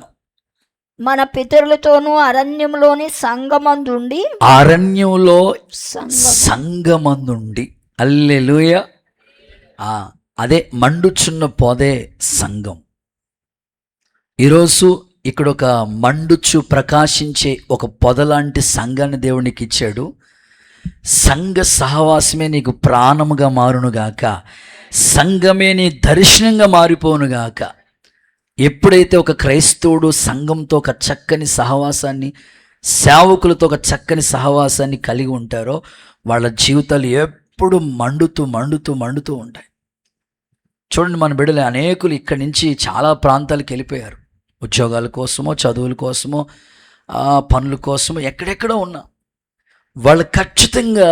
మన పితరులతోనూ అరణ్యంలోని సంగమందుండి, అరణ్యంలో సంగమందుండి, హల్లెలూయా. అదే మండుచున్న పొదే సంఘం. ఈరోజు ఇక్కడ ఒక మండుచు ప్రకాశించే ఒక పొదలాంటి సంఘాన్ని దేవునికి ఇచ్చాడు. సంఘ సహవాసమే నీకు ప్రాణముగా మారునుగాక, సంఘమే నీ దర్శనంగా మారిపోనుగాక. ఎప్పుడైతే ఒక క్రైస్తవుడు సంఘంతో ఒక చక్కని సహవాసాన్ని, సేవకులతో ఒక చక్కని సహవాసాన్ని కలిగి ఉంటారో వాళ్ళ జీవితాలు ఎప్పుడు మండుతూ మండుతూ మండుతూ ఉంటాయి. చూడండి, మన బిడ్డలు అనేకులు ఇక్కడి నుంచి చాలా ప్రాంతాలకు వెళ్ళిపోయారు. ఉద్యోగాల కోసమో, చదువుల కోసమో, పనుల కోసమో, ఎక్కడెక్కడో ఉన్నా వాళ్ళు ఖచ్చితంగా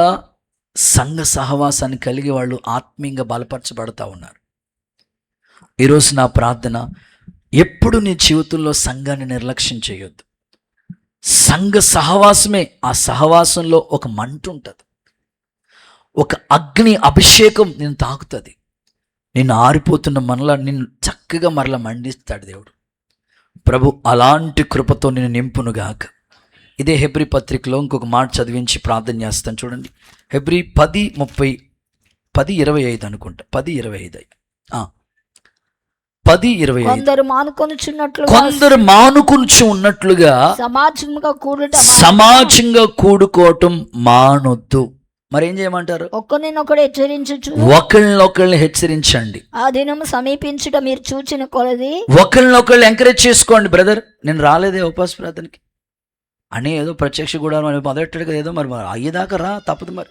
సంఘ సహవాసాన్ని కలిగి వాళ్ళు ఆత్మీయంగా బలపరచబడతా ఉన్నారు. ఈరోజు నా ప్రార్థన, ఎప్పుడు నీ జీవితంలో సంఘాన్ని నిర్లక్ష్యం చేయొద్దు. సంఘ సహవాసమే, ఆ సహవాసంలో ఒక మంట ఉంటుంది, ఒక అగ్ని అభిషేకం నేను తాకుతుంది. నిన్ను ఆరిపోతున్న మనలా నిన్ను చక్కగా మరలా మండిస్తాడు దేవుడు. ప్రభు అలాంటి కృపతో నేను నింపునుగాక. ఇదే హెబ్రీ పత్రికలో ఇంకొక మాట చదివించి ప్రార్థన చేస్తాను. చూడండి, హెబ్రీ 10:25 అనుకుంటా, 10:25. 10:25. కొందరు మానుకొనుచు ఉన్నట్లుగా సమాజంగా కూడుకోవటం మానొద్దు. మరి ఏం చేయమంటారు? ఒకళ్ళనొకళ్ళు హెచ్చరించండి. ఆ దినం సమీపించుట మీరు చూచిన కొలది ఒకళ్ళనొకళ్ళు ఎంకరేజ్ చేసుకోండి. బ్రదర్, నేను రాలేదే ఉపవాస ప్రార్థనకి అని ఏదో ప్రత్యక్ష కూడా మొదలెట్టాడు కదా, ఏదో మరి అయ్యేదాకా రా, తప్పదు మరి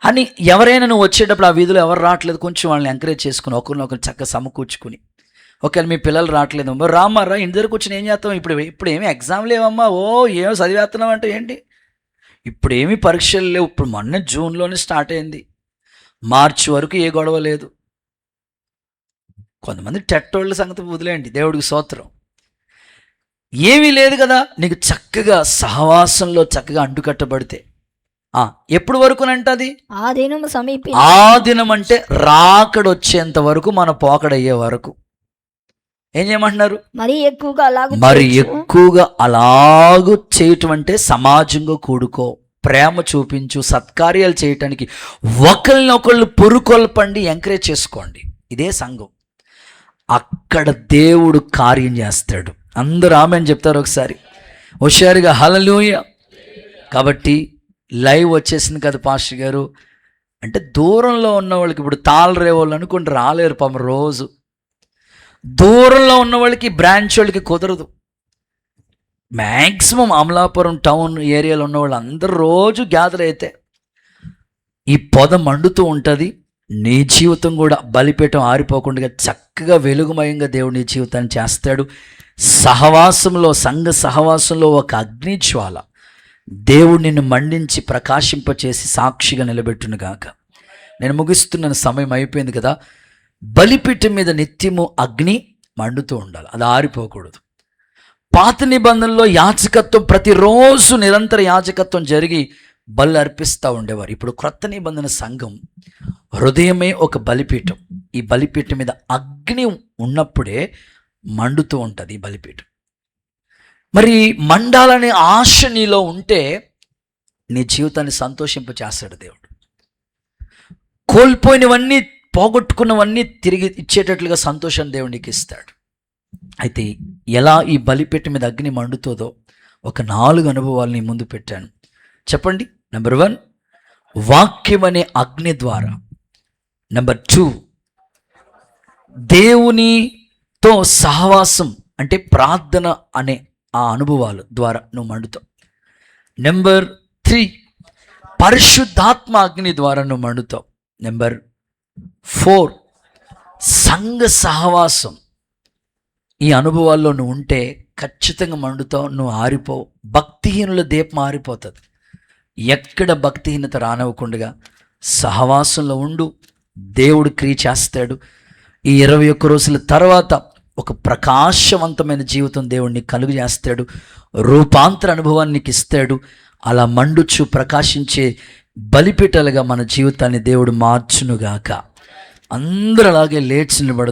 అని. ఎవరైనా నువ్వు వచ్చేటప్పుడు ఆ వీధిలో ఎవరు రావట్లేదు, కొంచెం వాళ్ళని ఎంకరేజ్ చేసుకుని ఒకరినొకరు చక్కగా సమకూర్చుకుని, ఒకవేళ మీ పిల్లలు రావట్లేదు, మరి రామారా ఇంటి దగ్గరకు వచ్చి ఏం చేస్తాం, ఇప్పుడు ఏమి ఎగ్జామ్ లేవమ్మా, ఏమో చదివేస్తున్నావు అంటే ఏంటి, ఇప్పుడు ఏమీ పరీక్షలు లేవు, ఇప్పుడు మొన్న జూన్లోనే స్టార్ట్ అయింది, మార్చి వరకు ఏ గొడవ లేదు. కొంతమంది టెట్టోళ్ళ సంగతి వదిలేయండి, దేవుడికి స్తోత్రం. ఏమీ లేదు కదా, నీకు చక్కగా సహవాసంలో చక్కగా అంటుకట్టబడితే ఎప్పుడు వరకునంటది? ఆ దినం సమీపి, ఆ దినం అంటే రాకడొచ్చేంత వరకు, మన పోకడయ్యే వరకు ఏం చేయమంటున్నారు? మరి ఎక్కువగా అలాగూ చేయటం అంటే సమాజంగా కూడుకో, ప్రేమ చూపించు, సత్కార్యాలు చేయటానికి ఒకళ్ళనొకళ్ళు పురుకొల్పండి, ఎంకరేజ్ చేసుకోండి. ఇదే సంఘం. అక్కడ దేవుడు కార్యం చేస్తాడు. అందరూ ఆమెను చెప్తారు ఒకసారి హుషారుగా, హల్లెలూయా. కాబట్టి లైవ్ వచ్చేసింది కదా పాస్టర్ గారు అంటే, దూరంలో ఉన్న వాళ్ళకి ఇప్పుడు తాళరేవాళ్ళు అనుకుంటే రాలేరు పాపం. రోజు దూరంలో ఉన్న వాళ్ళకి, బ్రాంచ్ వాళ్ళకి కుదరదు. మ్యాక్సిమం అమలాపురం టౌన్ ఏరియాలో ఉన్న వాళ్ళు అందరూ రోజు గ్యాదర్ అయితే ఈ పొద మండుతూ ఉంటుంది. నీ జీవితం కూడా బలిపీఠం ఆరిపోకుండా చక్కగా వెలుగుమయంగా దేవుడు నీ జీవితాన్ని చేస్తాడు. సహవాసంలో, సంఘ సహవాసంలో ఒక అగ్నిజ్వాల దేవుడు నిన్ను మండించి ప్రకాశింపచేసి సాక్షిగా నిలబెట్టునుగాక. నేను ముగిస్తున్నాను, సమయం అయిపోయింది కదా. బలిపీఠం మీద నిత్యము అగ్ని మండుతూ ఉండాలి, అది ఆరిపోకూడదు. పాత నిబంధనలో యాజకత్వం ప్రతిరోజు నిరంతర యాజకత్వం జరిగి బలి అర్పిస్తూ ఉండేవారు. ఇప్పుడు క్రొత్త నిబంధన సంఘం హృదయమే ఒక బలిపీఠం. ఈ బలిపీఠం మీద అగ్ని ఉన్నప్పుడే మండుతూ ఉంటుంది ఈ బలిపీఠం. మరి మండాలనే ఆశ నీలో ఉంటే నీ జీవితాన్ని సంతోషింపచేస్తాడు దేవుడు. కోల్పోయినవన్నీ, పోగొట్టుకున్నవన్నీ తిరిగి ఇచ్చేటట్లుగా సంతోషాన్ని దేవుడు నీకు ఇస్తాడు. అయితే ఎలా ఈ బలిపీఠం మీద అగ్ని మండుతుందో ఒక 4 అనుభవాలు నీ ముందు పెట్టాను. చెప్పండి. నెంబర్ 1, వాక్యం అనే అగ్ని ద్వారా. నెంబర్ 2, దేవునితో సహవాసం అంటే ప్రార్థన అనే ఆ అనుభవాలు ద్వారా నువ్వు మండుతావు. నెంబర్ 3, పరిశుద్ధాత్మ అగ్ని ద్వారా నువ్వు మండుతావు. నెంబర్ 4, సంఘ సహవాసం. ఈ అనుభవాల్లో నువ్వు ఉంటే ఖచ్చితంగా మండుతావు, నువ్వు ఆరిపోవు. భక్తిహీనుల దీపం ఆరిపోతుంది. ఎక్కడ భక్తిహీనత రానివ్వకుండా సహవాసంలో ఉండు, దేవుడు క్రియ చేస్తాడు. ఈ 21 రోజుల తర్వాత ఒక ప్రకాశవంతమైన జీవితం దేవుడిని కలుగు చేస్తాడు, రూపాంతర అనుభవాన్ని నీకు ఇస్తాడు. అలా మండుచు ప్రకాశించే బలిపీఠాలుగా మన జీవితాన్ని దేవుడు మార్చునుగాక. అందరూ అలాగే లేచి నిలబడు.